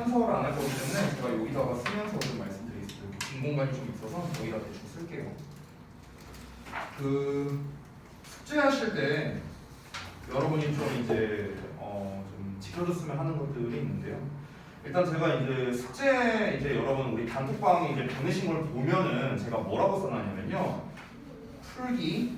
분석을 안 할 거기 때문에 제가 여기다가 쓰면서 좀 말씀드리겠습니다. 여기 빈 공간이 좀 있어서 여기다 대충 쓸게요. 그 숙제하실 때 여러분이 좀 이제 좀 지켜줬으면 하는 것들이 있는데요. 일단 제가 이제 숙제 이제 여러분 우리 단톡방에 이제 보내신 걸 보면은 제가 뭐라고 써놨냐면요. 풀기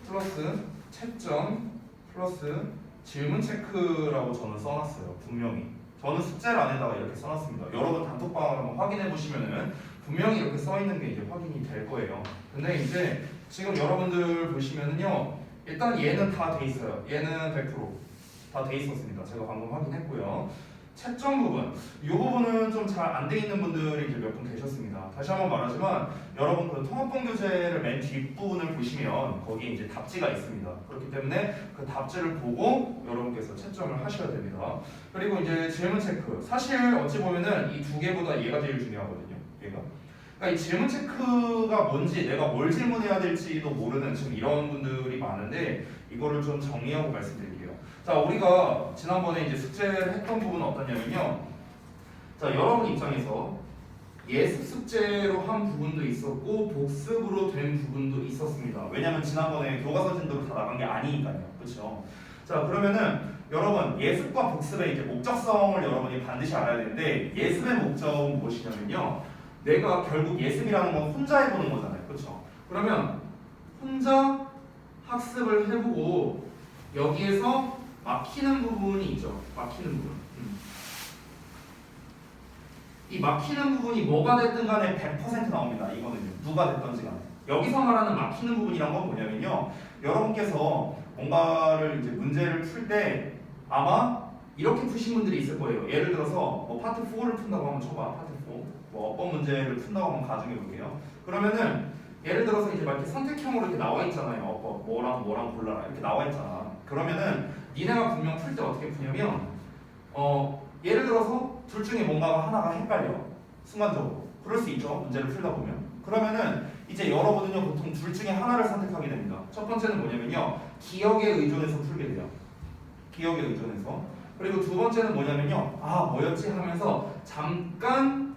플러스 채점 플러스 질문 체크라고 저는 써놨어요. 분명히 저는 숙제를 안에다가 이렇게 써놨습니다. 여러분 단톡방을 한번 확인해 보시면은 분명히 이렇게 써 있는 게 이제 확인이 될 거예요. 근데 이제 지금 여러분들 보시면은요, 일단 얘는 다 돼 있어요. 얘는 100% 다 돼 있었습니다. 제가 방금 확인했고요. 채점 부분, 이 부분은 좀 잘 안 돼 있는 분들이 이제 몇 분 계셨습니다. 다시 한번 말하지만 여러분 그 통합본 교재를 맨 뒷부분을 보시면 거기에 이제 답지가 있습니다. 그렇기 때문에 그 답지를 보고 여러분께서 채점을 하셔야 됩니다. 그리고 이제 질문 체크, 사실 어찌 보면은 이 두 개보다 얘가 제일 중요하거든요. 얘가. 그러니까 이 질문 체크가 뭔지 내가 뭘 질문해야 될지도 모르는 지금 이런 분들이 많은데 이거를 좀 정리하고 말씀드릴게요. 자, 우리가 지난번에 이제 숙제를 했던 부분은 어떠냐면요. 자, 여러분 입장에서 예습 숙제로 한 부분도 있었고 복습으로 된 부분도 있었습니다. 왜냐면 지난번에 교과서진도로 다 나간 게 아니니까요. 그렇죠? 자, 그러면은 여러분 예습과 복습의 이제 목적성을 여러분이 반드시 알아야 되는데 예습의 목적은 무엇이냐면요. 내가 결국 예습이라는 건 혼자 해보는 거잖아요. 그렇죠? 그러면 혼자 학습을 해보고 여기에서 막히는 부분이 있죠. 막히는 부분. 이 막히는 부분이 뭐가 됐든 간에 100% 나옵니다. 이거는요. 누가 됐든지 간에. 여기서 말하는 막히는 부분이란 건 뭐냐면요. 여러분께서 뭔가를 이제 문제를 풀 때 아마 이렇게 푸신 분들이 있을 거예요. 예를 들어서 뭐 파트 4를 푼다고 한번 쳐봐. 파트 4. 뭐 어법 문제를 푼다고 한번 가정해 볼게요. 그러면은 예를 들어서 이제 막 이렇게 선택형으로 이렇게 나와 있잖아요. 어법 뭐랑 뭐랑 골라라 이렇게 나와 있잖아. 그러면은 니네가 분명 풀 때 어떻게 푸냐면 예를 들어서 둘 중에 뭔가가 하나가 헷갈려. 순간적으로. 그럴 수 있죠. 문제를 풀다 보면. 그러면은 이제 여러분은요 보통 둘 중에 하나를 선택하게 됩니다. 첫 번째는 뭐냐면요. 기억에 의존해서 풀게 돼요. 기억에 의존해서. 그리고 두 번째는 뭐냐면요. 아 뭐였지 하면서 잠깐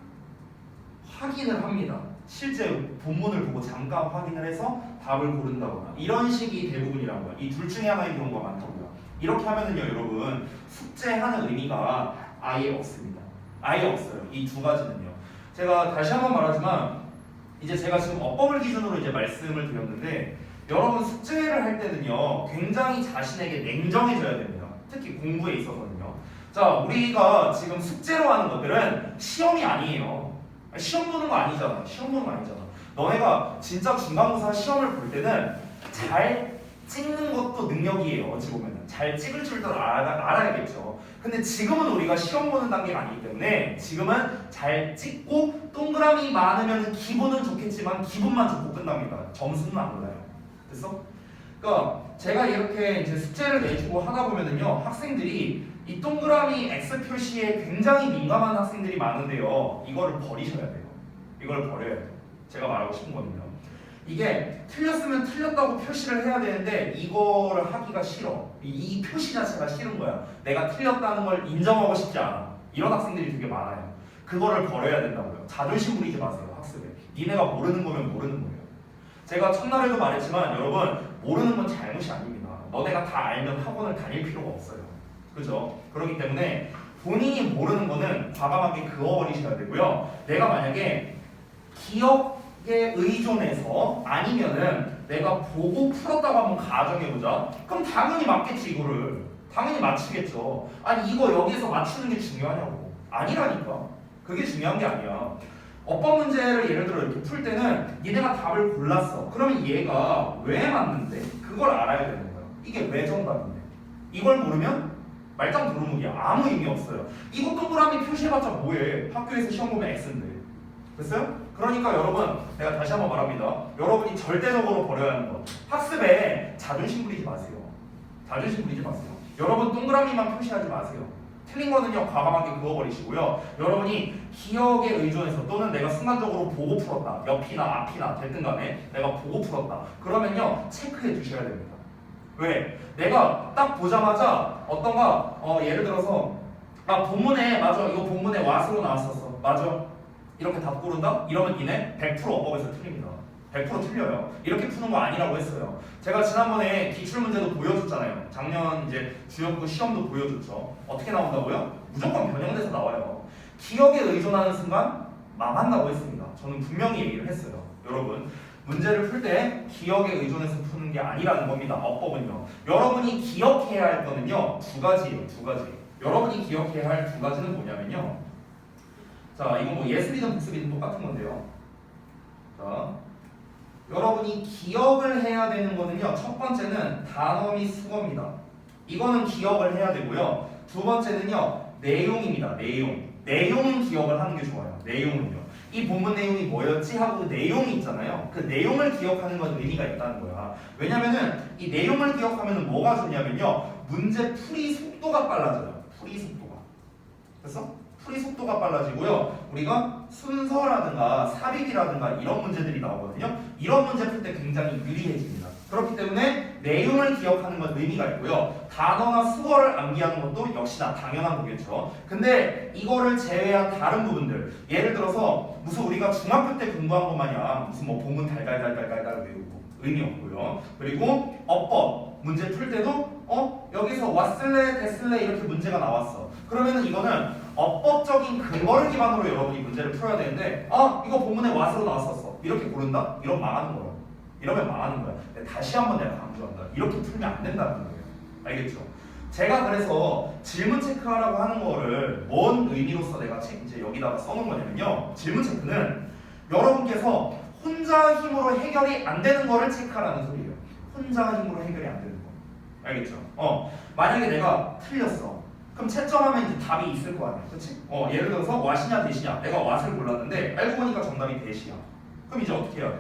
확인을 합니다. 실제 본문을 보고 잠깐 확인을 해서 답을 고른다거나 이런 식이 대부분이라는 거예요. 이 둘 중에 하나인 경우가 많다고요. 이렇게 하면은요 여러분 숙제하는 의미가 아예 없습니다. 아예 없어요. 이 두 가지는요. 제가 다시 한번 말하지만 이제 제가 지금 어법을 기준으로 이제 말씀을 드렸는데 여러분 숙제를 할 때는요 굉장히 자신에게 냉정해져야 됩니다. 특히 공부에 있어서는요. 자, 우리가 지금 숙제로 하는 것들은 시험이 아니에요. 시험 보는 거 아니잖아. 시험 보는 거 아니잖아. 너네가 진짜 중간고사 시험을 볼 때는 잘 찍는 것도 능력이에요. 어찌 보면 잘 찍을 줄도 알아야겠죠. 근데 지금은 우리가 시험 보는 단계가 아니기 때문에 지금은 잘 찍고 동그라미 많으면 기분은 좋겠지만 기분만 좋고 끝납니다. 점수는 안 올라요. 됐어? 그러니까 제가 이렇게 이제 숙제를 내주고 하다 보면은요 학생들이 이 동그라미 X 표시에 굉장히 민감한 학생들이 많은데요. 이거를 버리셔야 돼요. 이걸 버려야 돼요. 제가 말하고 싶은 거는요. 이게 틀렸으면 틀렸다고 표시를 해야 되는데 이거를 하기가 싫어. 이 표시 자체가 싫은 거야. 내가 틀렸다는 걸 인정하고 싶지 않아. 이런 학생들이 되게 많아요. 그거를 버려야 된다고요. 자존심 부리지 마세요. 학습에. 니네가 모르는 거면 모르는 거예요. 제가 첫날에도 말했지만 여러분 모르는 건 잘못이 아닙니다. 너네가 다 알면 학원을 다닐 필요가 없어요. 그죠? 그렇기 때문에 본인이 모르는 거는 과감하게 그어버리셔야 되고요. 내가 만약에 기억에 의존해서 아니면은 내가 보고 풀었다고 한번 가정해보자. 그럼 당연히 맞겠지 이거를. 당연히 맞추겠죠. 아니 이거 여기서 맞추는 게 중요하냐고. 아니라니까. 그게 중요한 게 아니야. 어법 문제를 예를 들어 이렇게 풀 때는 얘네가 답을 골랐어. 그러면 얘가 왜 맞는데? 그걸 알아야 되는 거야. 이게 왜 정답인데? 이걸 모르면 말짱 도루묵이야. 아무 의미 없어요. 이거 동그라미 표시해봤자 뭐해? 학교에서 시험 보면 X인데. 됐어요? 그러니까 여러분 내가 다시 한번 말합니다. 여러분이 절대적으로 버려야 하는 것. 학습에 자존심 부리지 마세요. 자존심 부리지 마세요. 여러분 동그라미만 표시하지 마세요. 틀린 거는요 과감하게 그어버리시고요. 여러분이 기억에 의존해서 또는 내가 순간적으로 보고 풀었다. 옆이나 앞이나 됐든 간에 내가 보고 풀었다. 그러면요 체크해 주셔야 됩니다. 왜? 내가 딱 보자마자 어떤가 예를 들어서 아 본문에 맞아 이거 본문에 왓으로 나왔었어 맞아 이렇게 답 고른다? 이러면 니네 100% 어법에서 틀립니다 100% 틀려요 이렇게 푸는 거 아니라고 했어요 제가 지난번에 기출문제도 보여줬잖아요 작년 이제 주요국 시험도 보여줬죠 어떻게 나온다고요? 무조건 변형돼서 나와요 기억에 의존하는 순간 망한다고 했습니다 저는 분명히 얘기를 했어요 여러분 문제를 풀 때 기억에 의존해서 푸는 게 아니라는 겁니다 어법은요 여러분이 기억해야 할 거는요 두 가지예요 두 가지 여러분이 기억해야 할 두 가지는 뭐냐면요. 자, 이건 뭐 예습이든 복습이든 똑같은 건데요. 자, 여러분이 기억을 해야 되는 거는요. 첫 번째는 단어 및 수어입니다. 이거는 기억을 해야 되고요. 두 번째는요. 내용입니다. 내용은 기억을 하는 게 좋아요. 내용은요. 이 본문 내용이 뭐였지 하고 내용이 있잖아요. 그 내용을 기억하는 건 의미가 있다는 거야. 왜냐면은 이 내용을 기억하면 뭐가 좋냐면요. 문제 풀이 속도가 빨라져요. 풀이 속도가. 됐어? 풀이 속도가 빨라지고요. 우리가 순서라든가 삽입이라든가 이런 문제들이 나오거든요. 이런 문제 풀 때 굉장히 유리해집니다. 그렇기 때문에 내용을 기억하는 건 의미가 있고요. 단어나 수어를 암기하는 것도 역시나 당연한 거겠죠. 근데 이거를 제외한 다른 부분들 예를 들어서 무슨 우리가 중학교 때 공부한 것 마냥 무슨 뭐 본문 달달달달달달 외우고 의미 없고요. 그리고 어법 문제 풀 때도 여기서 왔을래 됐을래 이렇게 문제가 나왔어. 그러면은 이거는 어법적인 근거를 기반으로 여러분이 문제를 풀어야 되는데 이거 본문에 왔으로 나왔었어. 이렇게 고른다? 이러면 망하는 거야. 이러면 망하는 거야. 다시 한번 내가 강조한다. 이렇게 풀면 안 된다는 거예요. 알겠죠? 제가 그래서 질문 체크하라고 하는 거를 뭔 의미로서 내가 이제 여기다가 써놓은 거냐면요. 질문 체크는 여러분께서 혼자 힘으로 해결이 안 되는 거를 체크하라는 소리예요. 혼자 힘으로 해결이 안 되는 거. 알겠죠? 만약에 내가 틀렸어. 그럼 채점하면 이제 답이 있을 거 아니야. 그치? 예를 들어서 왓이냐 대시냐. 내가 왓을 골랐는데 알고 보니까 정답이 대시야. 그럼 이제 어떻게 해야 돼?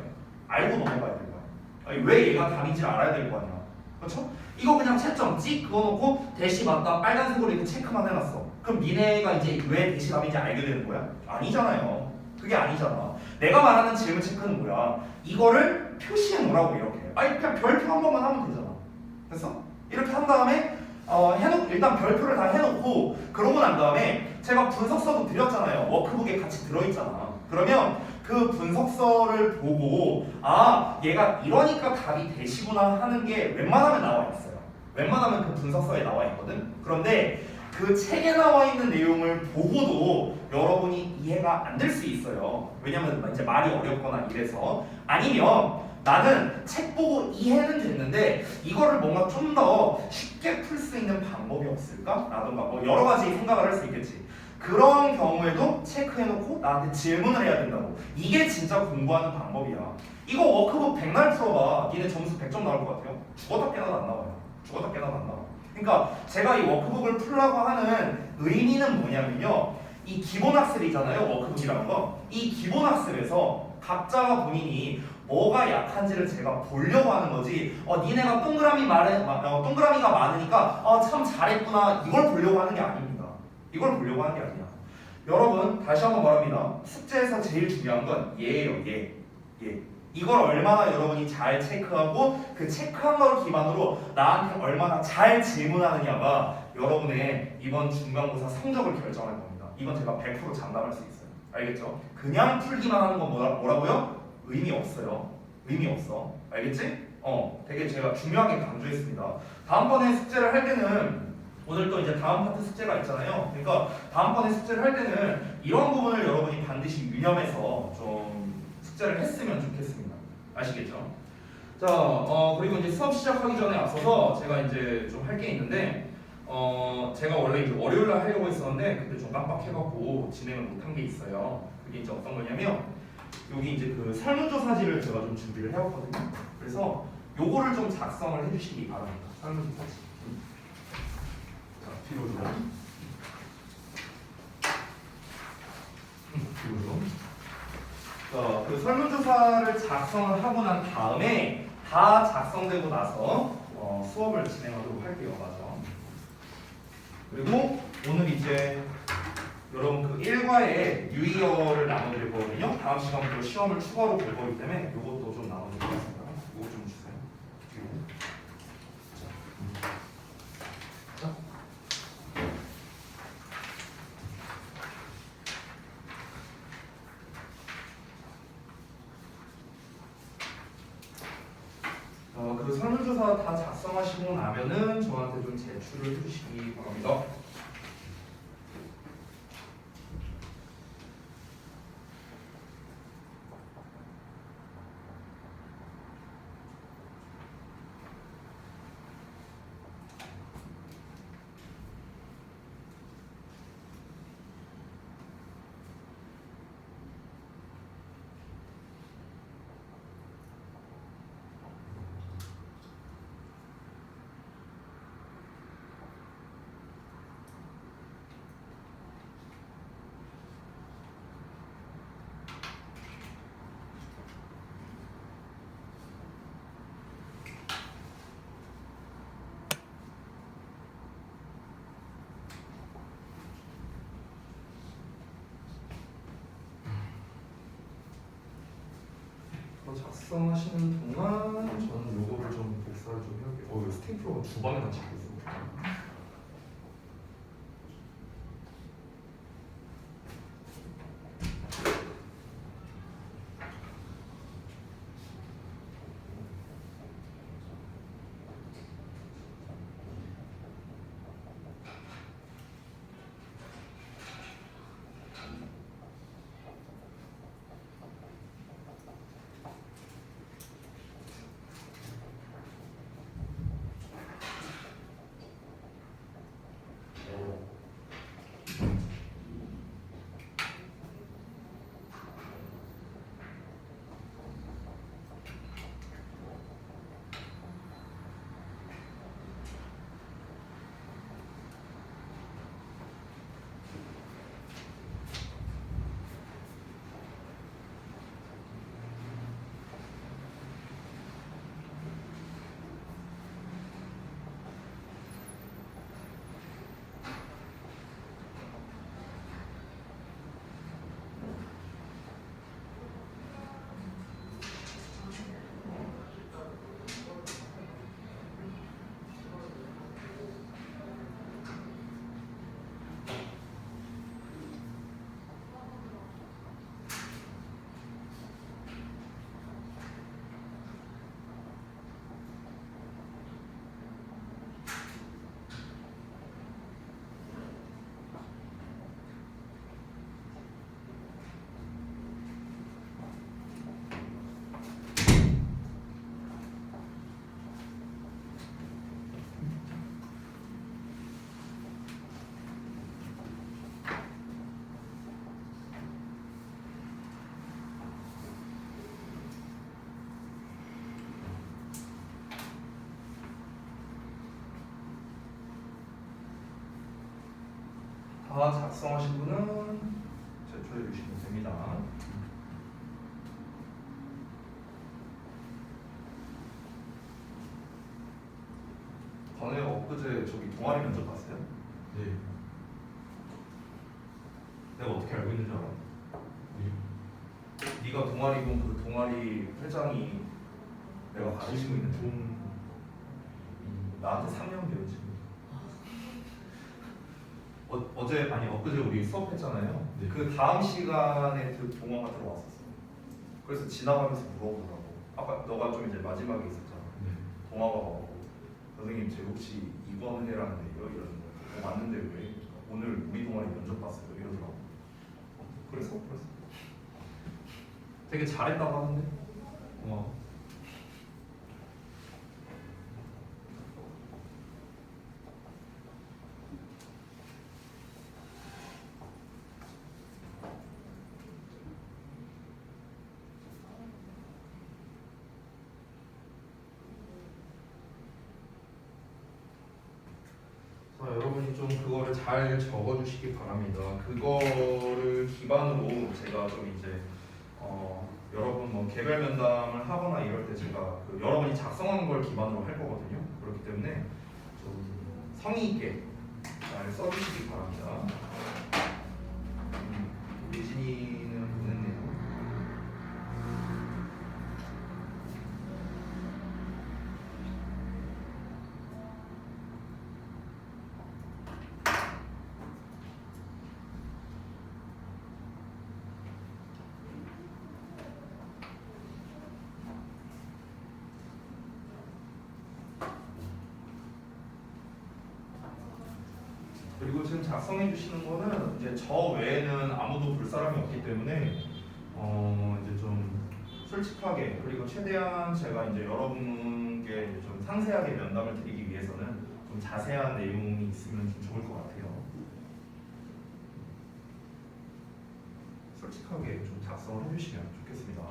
알고 넘어가야 될 거야. 아니, 왜 얘가 답인지 알아야 될 거 아니야. 그렇죠? 이거 그냥 채점 찍 그어놓고 대시 맞다 빨간색으로 이렇게 체크만 해놨어. 그럼 니네가 이제 왜 대시 답인지 알게 되는 거야? 아니잖아요. 그게 아니잖아. 내가 말하는 질문 체크는 뭐야? 이거를 표시해 놓으라고 이렇게. 아니 그냥 별표 한 번만 하면 되잖아. 됐어? 이렇게 한 다음에 일단 별표를 다 해놓고 그러고 난 다음에 제가 분석서도 드렸잖아요. 워크북에 같이 들어있잖아. 그러면 그 분석서를 보고 얘가 이러니까 답이 대시구나 하는 게 웬만하면 나와 있어요. 웬만하면 그 분석서에 나와 있거든. 그런데 그 책에 나와 있는 내용을 보고도 여러분이 이해가 안 될 수 있어요. 왜냐면 이제 말이 어렵거나 이래서. 아니면 나는 책 보고 이해는 됐는데 이거를 뭔가 좀 더 쉽게 풀 수 있는 방법이 없을까? 라든가 뭐 여러 가지 생각을 할 수 있겠지. 그런 경우에도 체크해놓고 나한테 질문을 해야 된다고. 이게 진짜 공부하는 방법이야. 이거 워크북 100날 풀어봐. 니네 점수 100점 나올 것 같아요? 죽어다 깨나도 안 나와요. 죽어다 깨나도 안 나와. 그러니까 제가 이 워크북을 풀라고 하는 의미는 뭐냐면요. 이 기본학습이잖아요. 워크북이라는 거. 이 기본학습에서 각자가 본인이 뭐가 약한지를 제가 보려고 하는 거지. 니네가 동그라미가 많으니까 참 잘했구나. 이걸 보려고 하는 게 아닙니다. 이걸 보려고 하는 게 아니야. 여러분 다시 한번 말합니다. 숙제에서 제일 중요한 건 얘예요. 얘. 이걸 얼마나 여러분이 잘 체크하고 그 체크한 걸 기반으로 나한테 얼마나 잘 질문하느냐가 여러분의 이번 중간고사 성적을 결정할 겁니다. 이건 제가 100% 장담할 수 있어요. 알겠죠? 그냥 풀기만 하는 건 뭐라고요? 의미 없어요. 의미 없어. 알겠지? 되게 제가 중요하게 강조했습니다. 다음번에 숙제를 할 때는 오늘 또 이제 다음 파트 숙제가 있잖아요. 그러니까 다음번에 숙제를 할 때는 이런 부분을 여러분이 반드시 유념해서 좀 숙제를 했으면 좋겠습니다. 아시겠죠? 자, 그리고 이제 수업 시작하기 전에 앞서서 제가 이제 좀 할 게 있는데 제가 원래 이제 월요일날 하려고 했었는데 근데 좀 깜빡해갖고 진행을 못한 게 있어요. 그게 이제 어떤 거냐면 여기 이제 그 설문조사지를 제가 좀 준비를 해왔거든요. 그래서 요거를 좀 작성을 해주시기 바랍니다. 설문조사지. 자, 뒤로 좀. 뒤로 좀. 자, 그 설문조사를 작성을 하고 난 다음에 다 작성되고 나서 수업을 진행하도록 할게요. 맞아. 그리고 오늘 이제 여러분 그 1과에 유의어를 나눠드릴 거거든요. 다음 시간부터 시험을 추가로 볼 거기 때문에 이것도 좀 나눠드리겠습니다. 이거 좀 주세요. 뒤로. 자. 저한테 좀 제출을 해주시기 바랍니다. 작성하시는 동안 저는 요거를 좀 복사를 좀 해볼게요. 이거 스테이플러가 두 방이나 찍고 있어. 다 작성하신 분은 제출해 주시면 됩니다. 전에 엊그제 저기 동아리 면접 봤어요? 네. 내가 어떻게 알고 있는 줄 알아? 네가 동아리고 그 동아리 회장이 내가 가르치고 있는데 나한테 3년 배우지. 어제 아니 엊그제 우리 수업했잖아요. 네. 그 다음 시간에 그 동화가 들어왔었어. 그래서 지나가면서 물어보더라고. 아까 너가 좀 이제 마지막에 있었잖아. 네. 동화가 와고 선생님 제 혹시 이번 해라는데요 이러는 거야. 왔는데 왜? 오늘 우리 동아리 면접 봤어요 이러더라고. 그래서 되게 잘했다고 하는데. 여러분이 좀 그거를 잘 적어주시기 바랍니다. 그거를 기반으로 제가 좀 이제 여러분 뭐 개별 면담을 하거나 이럴 때 제가 그 여러분이 작성한 걸 기반으로 할 거거든요. 그렇기 때문에 좀 성의 있게 잘 써주시기 바랍니다. 예진이는 보냈네요. 그리고 지금 작성해 주시는 거는 이제 저 외에는 아무도 볼 사람이 없기 때문에 이제 좀 솔직하게 그리고 최대한 제가 이제 여러분께 이제 좀 상세하게 면담을 드리기 위해서는 좀 자세한 내용이 있으면 좀 좋을 것 같아요. 솔직하게 좀 작성을 해주시면 좋겠습니다.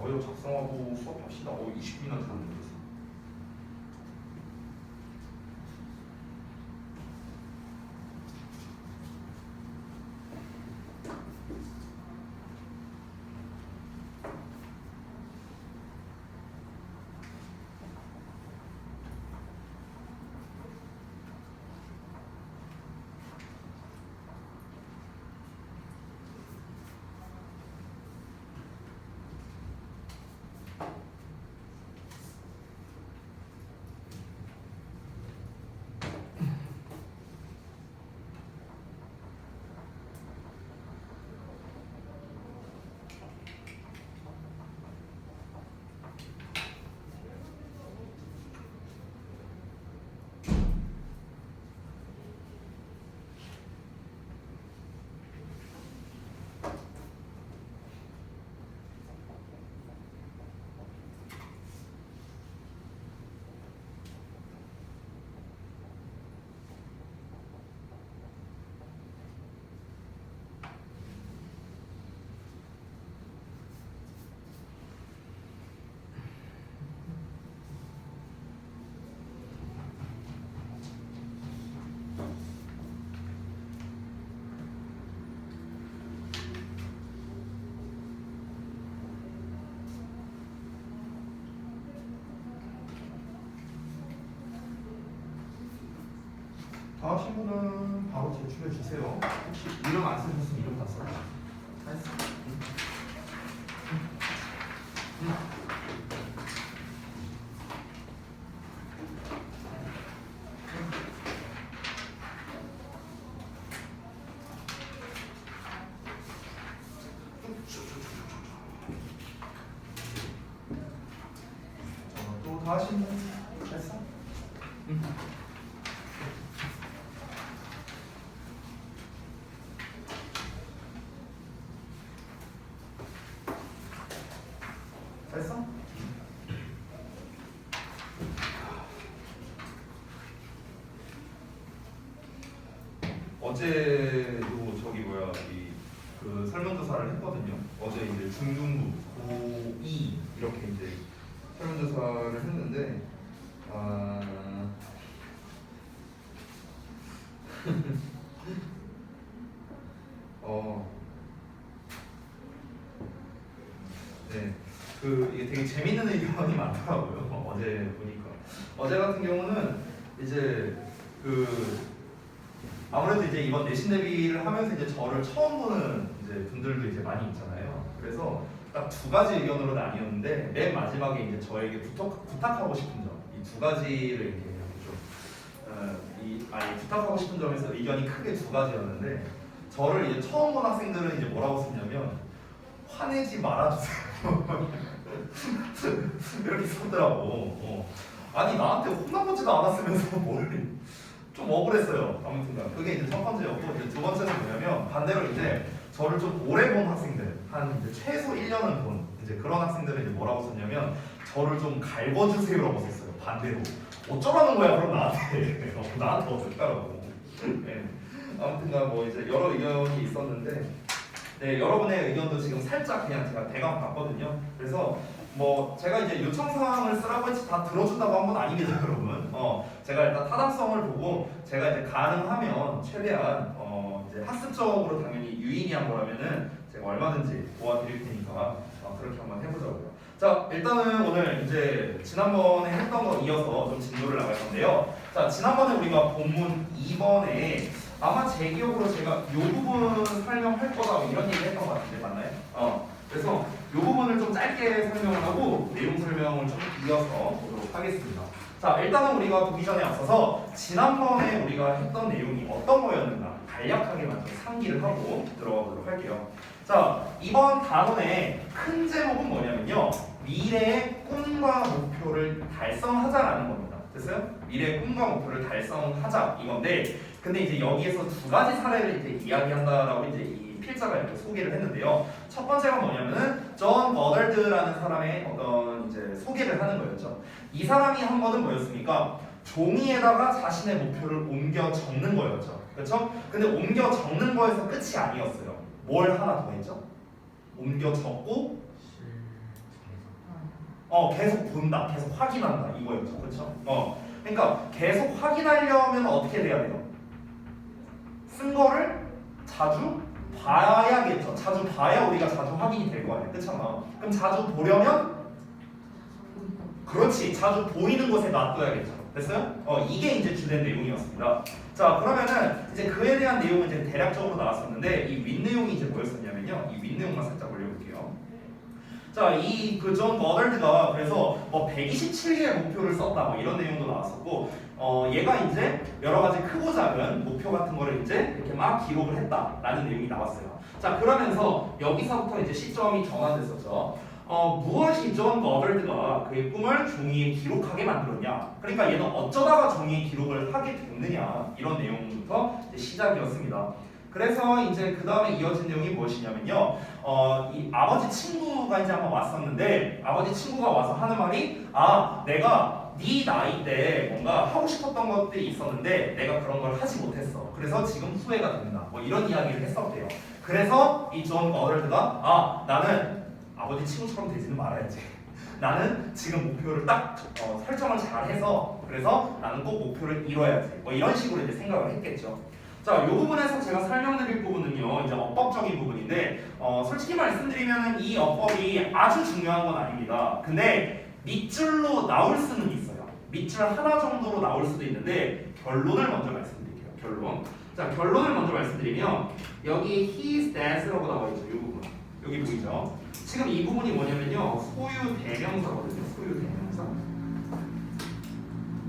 어여 작성하고 수업합시다. 20분이나 들었는데. 다 하신 분은 바로 제출해 주세요. 혹시 이름 안 쓰셨으면 이름 다 써요. 다 했어. 또 다 하신 분 했어? 됐어? 어제도 저기 뭐야 그 설문조사를 했거든요. 어제 이제 중등부, 고2 이렇게 이제 설문조사를 했는데 네, 이게 되게 재밌는 의견이 많더라고요. 어제 보니까 어제 같은 경우는 이제 아무래도 이제 이번 내신 대비를 하면서 이제 저를 처음 보는 이제 분들도 이제 많이 있잖아요. 그래서 딱 두 가지 의견으로 나뉘었는데 맨 마지막에 이제 저에게 부탁하고 싶은 점, 이 두 가지를 이렇게 좀 부탁하고 싶은 점에서 의견이 크게 두 가지였는데 저를 이제 처음 본 학생들은 이제 뭐라고 썼냐면 화내지 말아주세요. 이렇게 썼더라고. 아니 나한테 혼나보지도 않았으면서 뭘 좀 억울했어요. 아무튼간 그게 이제 첫 번째였고 이제 두 번째는 뭐냐면 반대로 이제 저를 좀 오래 본 학생들 한 이제 최소 1년은 본 이제 그런 학생들은 이제 뭐라고 썼냐면 저를 좀 갈궈주세요라고 썼어요. 반대로 어쩌라는 거야 그럼 나한테 나한테 어떡하라고. 네. 아무튼간 뭐 이제 여러 의견이 있었는데 네, 여러분의 의견도 지금 살짝 그냥 제가 대강 봤거든요. 그래서 뭐 제가 이제 요청사항을 쓰라고 했지 다 들어준다고 한 건 아닙니다, 여러분. 제가 일단 타당성을 보고 제가 이제 가능하면 최대한 이제 학습적으로 당연히 유의미한 거라면은 제가 얼마든지 도와드릴 테니까 그렇게 한번 해보자고요. 자, 일단은 오늘 이제 지난번에 했던 거 이어서 좀 진도를 나갈 건데요. 자, 지난번에 우리가 본문 2번에 아마 제 기억으로 제가 이 부분 설명할 거다 이런 얘기 했던 것 같은데 맞나요? 그래서 이 부분을 좀 짧게 설명을 하고 내용 설명을 좀 이어서 보도록 하겠습니다. 자, 일단은 우리가 보기 전에 앞서서 지난번에 우리가 했던 내용이 어떤 거였는가 간략하게 먼저 상기를 하고 들어가 보도록 할게요. 자, 이번 단원의 큰 제목은 뭐냐면요. 미래의 꿈과 목표를 달성하자라는 겁니다. 됐어요? 미래의 꿈과 목표를 달성하자 이건데, 근데 이제 여기에서 두 가지 사례를 이제 이야기한다라고 이제 이 필자가 이렇게 소개를 했는데요. 첫 번째가 뭐냐면은 존 버덜드라는 사람의 어떤 이제 소개를 하는 거였죠. 이 사람이 한 거는 뭐였습니까? 종이에다가 자신의 목표를 옮겨 적는 거였죠. 그렇죠? 근데 옮겨 적는 거에서 끝이 아니었어요. 뭘 하나 더 했죠? 옮겨 적고 계속 본다, 계속 확인한다 이거였죠. 그렇죠? 그러니까 계속 확인하려면 어떻게 돼야 돼요? 쓴 거를 자주 봐야겠죠. 자주 봐야 우리가 자주 확인이 될 거 아니에요. 그렇잖아. 그럼 자주 보려면 그렇지. 자주 보이는 곳에 놔둬야겠죠. 됐어요? 이게 이제 주된 내용이었습니다. 자, 그러면은 이제 그에 대한 내용은 이제 대략적으로 나왔었는데 이 윗내용이 이제 뭐였었냐면요. 이 윗내용만 살짝 올려볼게요. 자, 이 그 존 버덜드가 그래서 127개의 목표를 썼다 뭐 이런 내용도 나왔었고, 얘가 이제 여러 가지 크고 작은 목표 같은 거를 이제 이렇게 막 기록을 했다라는 내용이 나왔어요. 자, 그러면서 여기서부터 이제 시점이 전환됐었죠. 무엇이 존 버덜드가 그의 꿈을 종이에 기록하게 만들었냐? 그러니까 얘는 어쩌다가 종이에 기록을 하게 됐느냐? 이런 내용부터 이제 시작이었습니다. 그래서 이제 그 다음에 이어진 내용이 무엇이냐면요. 이 아버지 친구가 이제 한번 왔었는데 아버지 친구가 와서 하는 말이 내가 네 나이 때 뭔가 하고 싶었던 것들이 있었는데 내가 그런 걸 하지 못했어. 그래서 지금 후회가 된다. 뭐 이런 이야기를 했었대요. 그래서 이 존 버덜드가 나는 아버지 친구처럼 되지는 말아야지. 나는 지금 목표를 딱 설정을 잘 해서 그래서 나는 꼭 목표를 이뤄야지. 뭐 이런 식으로 이제 생각을 했겠죠. 자, 이 부분에서 제가 설명드릴 부분은요, 이제 어법적인 부분인데, 솔직히 말씀드리면 이 어법이 아주 중요한 건 아닙니다. 근데 밑줄로 나올 수는 있어요. 밑줄 하나 정도로 나올 수도 있는데, 결론을 먼저 말씀드릴게요. 결론. 자, 결론을 먼저 말씀드리면, 여기 his, that라고 나와 있죠. 이 부분. 여기 보이죠? 지금 이 부분이 뭐냐면요, 소유 대명사거든요. 소유 대명사.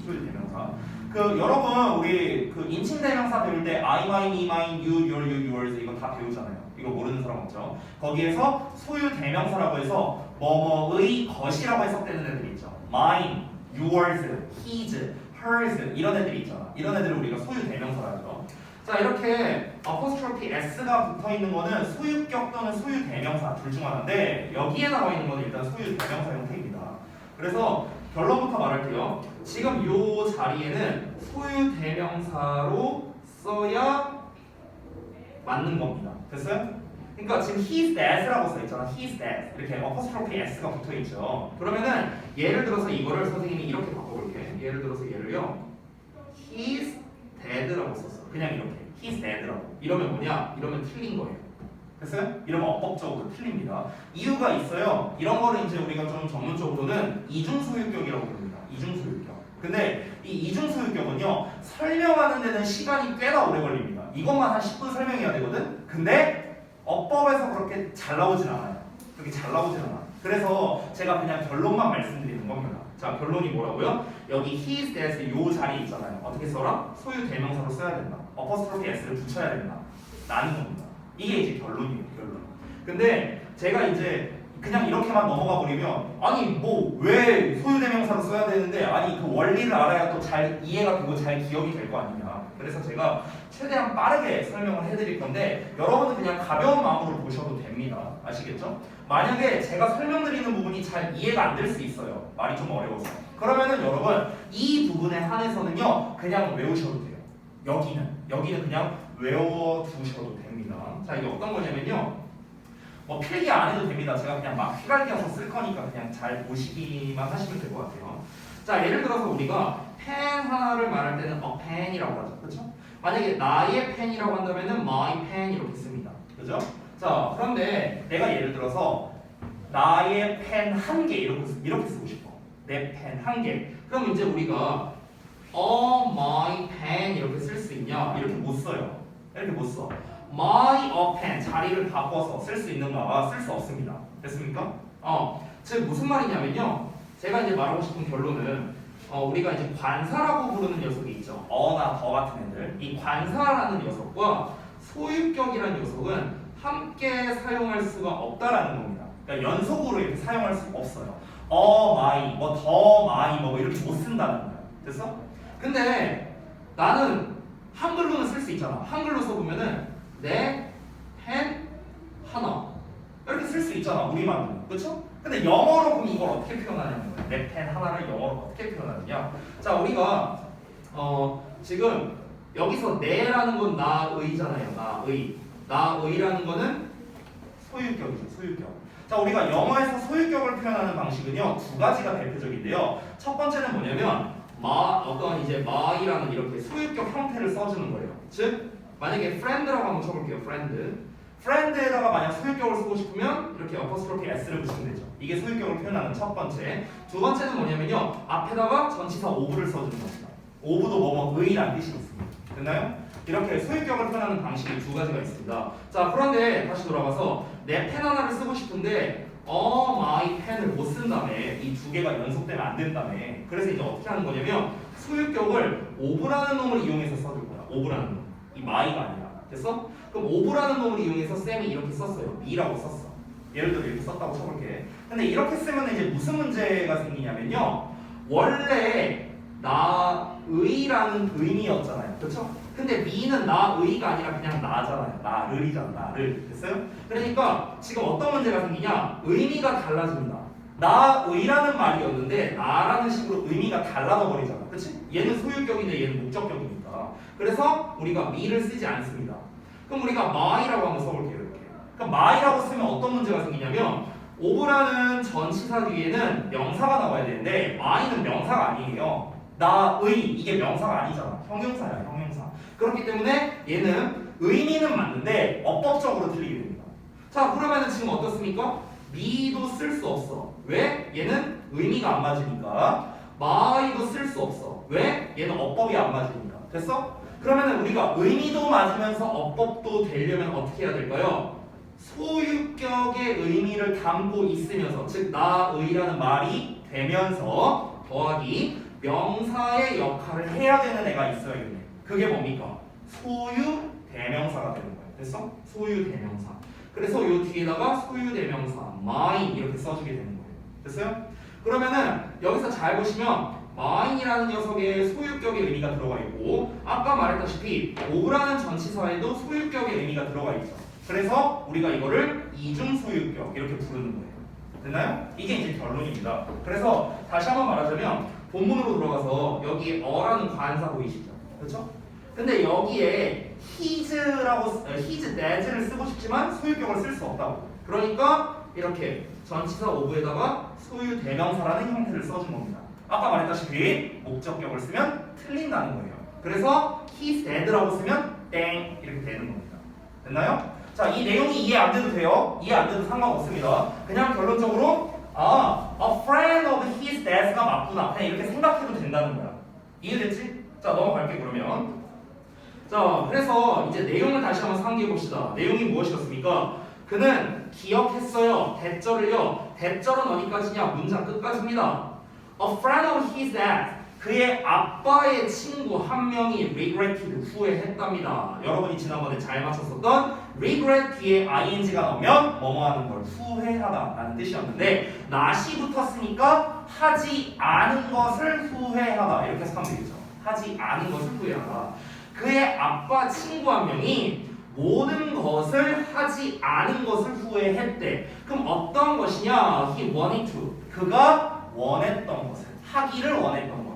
소유 대명사. 여러분 우리 인칭 대명사 배울 때 I, mine, me, mine, you, your, you, yours 이거 다 배우잖아요. 이거 모르는 사람 없죠. 거기에서 소유 대명사라고 해서 뭐뭐의 것이라고 해석되는 애들이 있죠. mine, yours, his, hers 이런 애들이 있잖아. 이런 애들을 우리가 소유 대명사라죠. 자, 이렇게 apostrophe s가 붙어 있는 거는 소유격 또는 소유 대명사 둘 중 하나인데 여기에 나와 있는 거는 일단 소유 대명사 형태입니다. 그래서 결론부터 말할게요. 지금 이 자리에는 소유 대명사로 써야 맞는 겁니다. 됐어요? 그러니까 지금 his, that라고 써 있잖아. his, that 이렇게 apostrophe s가 붙어 있죠. 그러면은 예를 들어서 이거를 선생님이 이렇게 바꿔볼게. 예를 들어서 얘를요, his dad라고 썼어. 그냥 이렇게 his dad라고. 이러면 뭐냐? 이러면 틀린 거예요. 됐어요? 이러면 어법적으로 틀립니다. 이유가 있어요. 이런 거를 이제 우리가 좀 전문적으로는 이중소유격이라고 부릅니다. 이중소유격. 근데 이 이중소유격은요, 설명하는 데는 시간이 꽤나 오래 걸립니다. 이것만 한 10분 설명해야 되거든? 근데 어법에서 그렇게 잘 나오진 않아요. 그렇게 잘 나오진 않아. 그래서 제가 그냥 결론만 말씀드리는 겁니다. 자, 결론이 뭐라고요? 여기 his, that 요 자리에 있잖아요. 어떻게 써라? 소유 대명사로 써야 된다. apostrophe s를 붙여야 된다. 라는 겁니다. 이게 이제 결론이에요. 결론. 근데 제가 이제 그냥 이렇게만 넘어가 버리면 아니 뭐 왜 소유대명사로 써야 되는데 아니 그 원리를 알아야 또 잘 이해가 되고 잘 기억이 될 거 아니냐. 그래서 제가 최대한 빠르게 설명을 해드릴 건데 여러분은 그냥 가벼운 마음으로 보셔도 됩니다. 아시겠죠? 만약에 제가 설명드리는 부분이 잘 이해가 안 될 수 있어요. 말이 좀 어려워서. 그러면은 여러분 이 부분에 한해서는요 그냥 외우셔도 돼요. 여기는 그냥 외워두셔도 됩니다. 자, 이게 어떤 거냐면요, 뭐 필기 안 해도 됩니다. 제가 그냥 막 휘갈겨서 쓸 거니까 그냥 잘 보시기만 하시면 될 것 같아요. 자, 예를 들어서 우리가 펜 하나를 말할 때는 a pen이라고 하죠. 그렇죠? 만약에 나의 펜이라고 한다면은 my pen 이렇게 씁니다. 그죠? 자, 그런데 내가 예를 들어서 나의 펜 한 개 이렇게 쓰고 싶어. 내 펜 한 개. 그럼 이제 우리가 my pen 이렇게 쓸 수 있냐? 이렇게 못 써요. 이렇게 못 써. my a pen 자리를 바꿔서 쓸 수 있는가? 쓸 수 없습니다. 됐습니까? 즉 무슨 말이냐면요. 제가 이제 말하고 싶은 결론은 우리가 이제 관사라고 부르는 녀석이 있죠. 어나 더 같은 애들. 이 관사라는 녀석과 소유격이라는 녀석은 함께 사용할 수가 없다라는 겁니다. 그러니까 연속으로 이렇게 사용할 수가 없어요. 마이, 뭐 더 마이, 뭐 이렇게 못 쓴다는 거야. 됐어? 근데 나는 한글로는 쓸 수 있잖아. 한글로 써보면은 내 펜 하나 이렇게 쓸 수 있잖아. 우리말로. 그렇죠? 근데 영어로 그럼 이걸 어떻게 표현하냐는 거야. 내 펜 하나를 영어로 어떻게 표현하느냐. 자, 우리가 지금 여기서 내라는 건 나의잖아요. 나의라는 거는 소유격이죠. 소유격. 자, 우리가 영어에서 소유격을 표현하는 방식은요, 두 가지가 대표적인데요. 첫 번째는 뭐냐면 어떤 이제 my라는 이렇게 소유격 형태를 써주는 거예요. 즉 만약에 friend라고 한번 쳐볼게요. friend에다가 만약 소유격을 쓰고 싶으면 이렇게 어퍼스트로피 s를 붙이면 되죠. 이게 소유격을 표현하는 첫 번째. 두 번째는 뭐냐면요, 앞에다가 전치사 ove를 써주는 겁니다. ove도 뭐의란 뜻이 있습니다. 됐나요? 이렇게 소유격을 표현하는 방식이 두 가지가 있습니다. 자, 그런데 다시 돌아가서 내 펜 하나를 쓰고 싶은데 my 펜을 못 쓴다며. 이 두 개가 연속되면 안 된다며. 그래서 이제 어떻게 하는 거냐면 소유격을 ove라는 놈을 이용해서 써줄 거야. ove라는 놈. 이 my가 아니라. 됐어? 그럼 ove라는 놈을 이용해서 쌤이 이렇게 썼어요. me라고 썼어. 예를 들어 이렇게 썼다고 쳐볼게. 근데 이렇게 쓰면 이제 무슨 문제가 생기냐면요, 원래 나의라는 의미였잖아요. 그렇죠? 근데 me는 나의가 아니라 그냥 나잖아요. 나를이잖아. 나를. 됐어요? 그러니까 지금 어떤 문제가 생기냐? 의미가 달라진다. 나의라는 말이었는데 나라는 식으로 의미가 달라져 버리잖아. 그렇지? 얘는 소유격인데 얘는 목적격이니까. 그래서 우리가 me를 쓰지 않습니다. 그럼 우리가 my라고 한번 써볼게요. 이렇게. 그럼 my라고 쓰면 어떤 문제가 생기냐면 ove라는 전치사 뒤에는 명사가 나와야 되는데 my는 명사가 아니에요. 나의 이게 명사가 아니잖아. 형용사야. 형용사. 그렇기 때문에 얘는 의미는 맞는데 어법적으로 틀리게 됩니다. 자, 그러면은 지금 어떻습니까? me도 쓸 수 없어. 왜? 얘는 의미가 안 맞으니까. my도 쓸 수 없어. 왜? 얘는 어법이 안 맞으니까. 됐어? 그러면은 우리가 의미도 맞으면서 어법도 되려면 어떻게 해야 될까요? 소유격의 의미를 담고 있으면서, 즉 나의라는 말이 되면서 더하기 명사의 역할을 해야 되는 애가 있어야겠네. 그게 뭡니까? 소유 대명사가 되는 거예요. 됐어? 소유 대명사. 그래서 요 뒤에다가 소유 대명사 mine 이렇게 써주게 되는 거예요. 됐어요? 그러면은 여기서 잘 보시면 mine이라는 녀석의 소유격의 의미가 들어가 있고, 아까 말했다시피 ove라는 전치사에도 소유격의 의미가 들어가 있죠. 그래서 우리가 이거를 이중 소유격 이렇게 부르는 거예요. 됐나요? 이게 이제 결론입니다. 그래서 다시 한번 말하자면 본문으로 들어가서 여기 어라는 관사 보이시죠? 그렇죠? 근데 여기에 his라고 his that을 쓰고 싶지만 소유격을 쓸 수 없다고. 그러니까 이렇게 전치사 ove에다가 소유 대명사라는 형태를 써준 겁니다. 아까 말했다시피 목적격을 쓰면 틀린다는 거예요. 그래서 his that라고 쓰면 땡 이렇게 되는 겁니다. 됐나요? 자, 이 내용이 이해 안 돼도 돼요. 이해 안 돼도 상관없습니다. 그냥 결론적으로 a friend of his dad가 맞구나. 그냥 이렇게 생각해도 된다는 거야. 이해됐지? 자, 넘어갈게 그러면. 자, 그래서 이제 내용을 다시 한번 상기해 봅시다. 내용이 무엇이었습니까? 그는 기억했어요. 대절을요. 대절은 어디까지냐? 문장 끝까지입니다. A friend of his dad. 그의 아빠의 친구 한 명이 regretted 후회했답니다. 여러분이 지난번에 잘 맞췄었던 regret 뒤에 ing가 나오면 뭐뭐 하는 걸 후회하다 라는 뜻이었는데 not이 붙었으니까 하지 않은 것을 후회하다 이렇게 해석하면 되겠죠. 하지 않은 것을 후회하다. 그의 아빠 친구 한 명이 모든 것을 하지 않은 것을 후회했대. 그럼 어떤 것이냐? He wanted to. 그가 원했던 것을 하기를 원했던 것.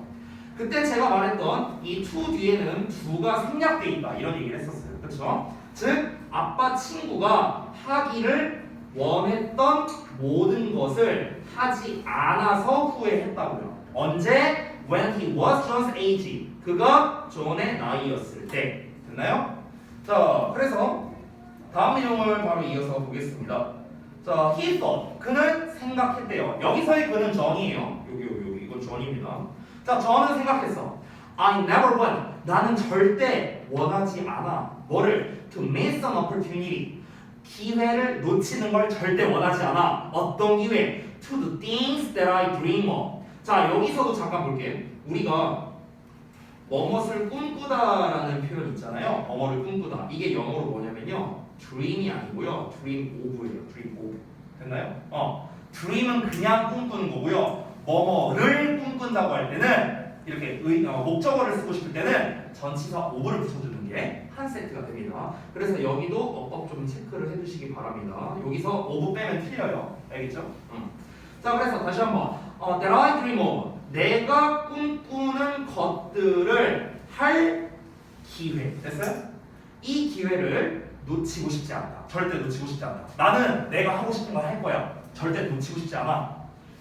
그때 제가 말했던 이 to 뒤에는 to가 생략돼 있다 이런 얘기를 했었어요. 그렇죠? 즉 아빠 친구가 하기를 원했던 모든 것을 하지 않아서 후회했다고요. 언제? When he was John's age. 그가 존의 나이였을 때. 됐나요? 자, 그래서 다음 내용을 바로 이어서 보겠습니다. 자, he thought. 그는 생각했대요. 여기서의 그는 전이에요. 여기 이건 전입니다. 자, 저는 생각했어. I never want. 나는 절대 원하지 않아. 뭐를? To miss an opportunity. 기회를 놓치는 걸 절대 원하지 않아. 어떤 기회? To the things that I dream of. 자, 여기서도 잠깐 볼게. 우리가 뭐뭇을 꿈꾸다라는 표현 있잖아요. 뭐뭐를 꿈꾸다. 이게 영어로 뭐냐면요. dream이 아니고요. dream of예요. dream of. 됐나요? dream은 그냥 꿈꾸는 거고요. 뭐뭐를 꿈꾼다고 할 때는 이렇게 목적어를 쓰고 싶을 때는 전치사 of를 붙여주는 게 한 세트가 됩니다. 그래서 여기도 어법 좀 체크를 해주시기 바랍니다. 여기서 of 빼면 틀려요. 알겠죠? 자, 그래서 다시 한번 that I dream of 내가 꿈꾸는 것들을 할 기회. 됐어요? 이 기회를 놓치고 싶지 않다. 절대 놓치고 싶지 않다. 나는 내가 하고 싶은 걸 할 거야. 절대 놓치고 싶지 않아.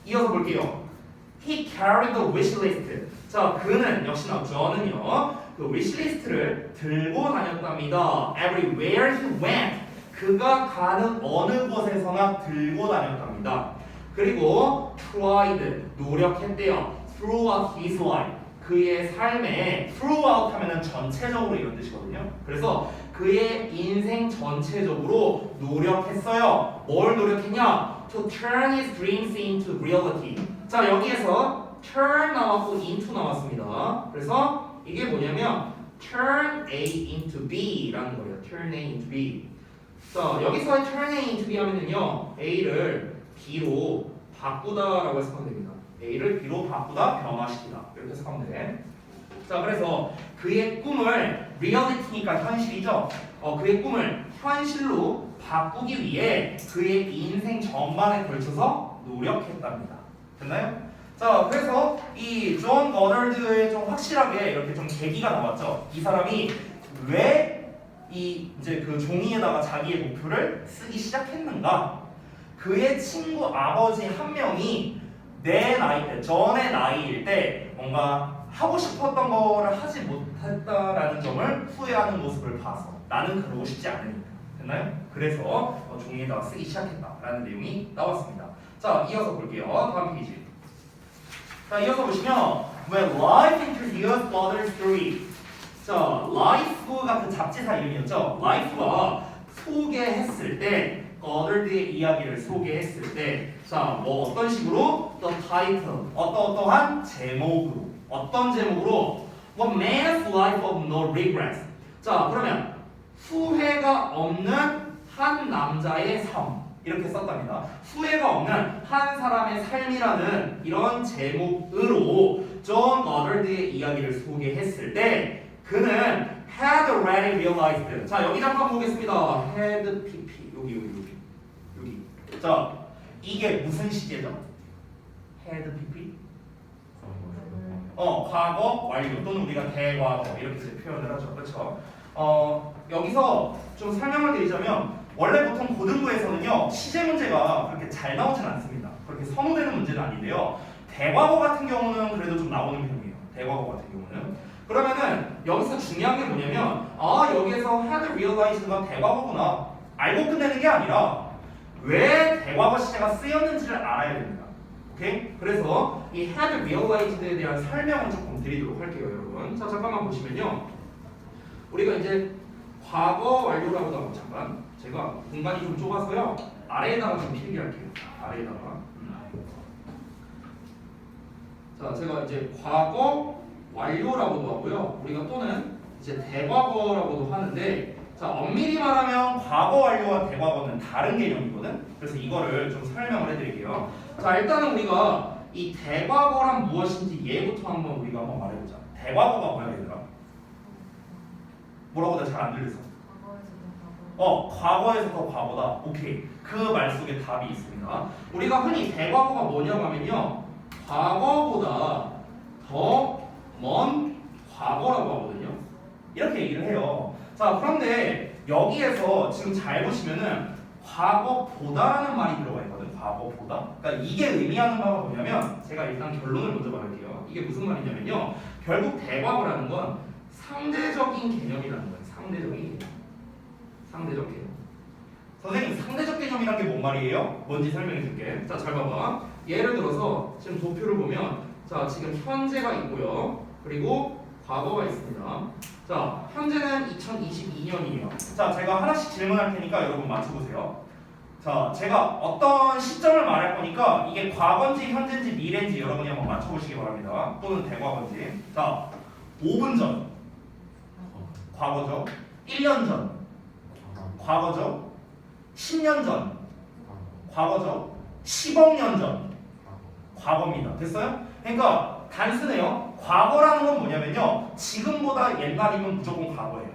이어서 볼게요. He carried the wish list. 자, 그는 역시나 저는요 그 wish list를 들고 다녔답니다. Everywhere he went. 그가 가는 어느 곳에서나 들고 다녔답니다. 그리고 tried 노력했대요. Throughout his life. 그의 삶에 throughout 하면은 전체적으로 이런 뜻이거든요. 그래서 그의 인생 전체적으로 노력했어요. 뭘 노력했냐? To turn his dreams into reality. 자, 여기에서 turn 나왔고 into 나왔습니다. 그래서 이게 뭐냐면 turn A into B라는 거예요. turn A into B. 자, 여기서 turn A into B 하면은요 A를 B로 바꾸다라고 해석하면 됩니다. A를 B로 바꾸다, 변화시키다 이렇게 해석하면 돼. 자, 그래서 그의 꿈을 reality니까 현실이죠. 그의 꿈을 현실로 바꾸기 위해 그의 인생 전반에 걸쳐서 노력했답니다. 됐나요? 자, 그래서 이 존 버널드의 좀 확실하게 이렇게 좀 계기가 나왔죠. 이 사람이 왜 이 이제 그 종이에다가 자기의 목표를 쓰기 시작했는가? 그의 친구 아버지 한 명이 내 나이 때, 전의 나이일 때 뭔가 하고 싶었던 거를 하지 못했다라는 점을 후회하는 모습을 봐서 나는 그러고 싶지 않으니까. 됐나요? 그래서 종이에다가 쓰기 시작했다라는 내용이 나왔습니다. 자, 이어서 볼게요. 다음 페이지. 자, 이어서 보시면 When life introduced father's story. 자, life가 그 잡지사 이름이었죠. life가 소개했을 때 other의 이야기를 소개했을 때 자, 뭐 어떤 식으로? The title 어떠한 제목으로 어떤 제목으로? What man's life of no regrets. 자, 그러면 후회가 없는 한 남자의 삶 이렇게 썼답니다. 후회가 없는 한 사람의 삶이라는 이런 제목으로 존 버널드의 이야기를 소개했을 때 그는 had already realized. 자, 여기 잠깐 보겠습니다. had pp 여기. 자, 이게 무슨 시제죠? had pp? 과거 완료 또는 우리가 대과거 이렇게 표현을 하죠. 그렇죠? 여기서 좀 설명을 드리자면 원래 보통 고등부에서는요 시제 문제가 그렇게 잘 나오진 않습니다. 그렇게 선호되는 문제는 아닌데요. 대과거 같은 경우는 그래도 좀 나오는 편이에요. 대과거 같은 경우는. 그러면은 여기서 중요한 게 뭐냐면 여기에서 had realized가 대과거구나 알고 끝내는 게 아니라 왜 대과거 시제가 쓰였는지를 알아야 됩니다. 오케이? 그래서 이 had realized에 대한 설명을 조금 드리도록 할게요, 여러분. 자, 잠깐만 보시면요. 우리가 이제 과거 완료라고 하고 잠깐 제가 공간이 좀 좁아서요. 아래에다가 좀 필기할게요. 아래에다가. 자, 제가 이제 과거 완료라고도 하고요. 우리가 또는 이제 대과거라고도 하는데 자, 엄밀히 말하면 과거 완료와 대과거는 다른 개념이거든. 그래서 이거를 좀 설명을 해드릴게요. 자, 일단은 우리가 이 대과거란 무엇인지 얘부터 한번 말해보자. 대과거가 뭐야, 얘들아? 뭐라고 내가 잘 안 들려서. 과거에서 더 과거다. 오케이. 그 말 속에 답이 있습니다. 우리가 흔히 대과거가 뭐냐고 하면요. 과거보다 더 먼 과거라고 하거든요. 이렇게 얘기를 해요. 자, 그런데 여기에서 지금 잘 보시면은 과거보다라는 말이 들어가 있거든. 과거보다. 그러니까 이게 의미하는 바가 뭐냐면 제가 일단 결론을 먼저 말할게요. 이게 무슨 말이냐면요. 결국 대과거라는 건 상대적인 개념이라는 거예요. 상대적인 개념. 상대적 개념. 선생님, 상대적 개념이란 게 뭔 말이에요? 뭔지 설명해 줄게. 자, 잘 봐봐. 예를 들어서 지금 도표를 보면 자, 지금 현재가 있고요. 그리고 과거가 있습니다. 자, 현재는 2022년이에요. 자, 제가 하나씩 질문할 테니까 여러분 맞춰보세요. 자, 제가 어떤 시점을 말할 거니까 이게 과거인지 현재인지 미래인지 여러분이 한번 맞춰보시기 바랍니다. 또는 대과거인지. 자, 5분 전 과거죠. 1년 전 과거죠. 10년 전 과거죠. 10억 년 전 과거입니다. 됐어요? 그러니까 단순해요. 과거라는 건 뭐냐면요. 지금보다 옛날이면 무조건 과거예요.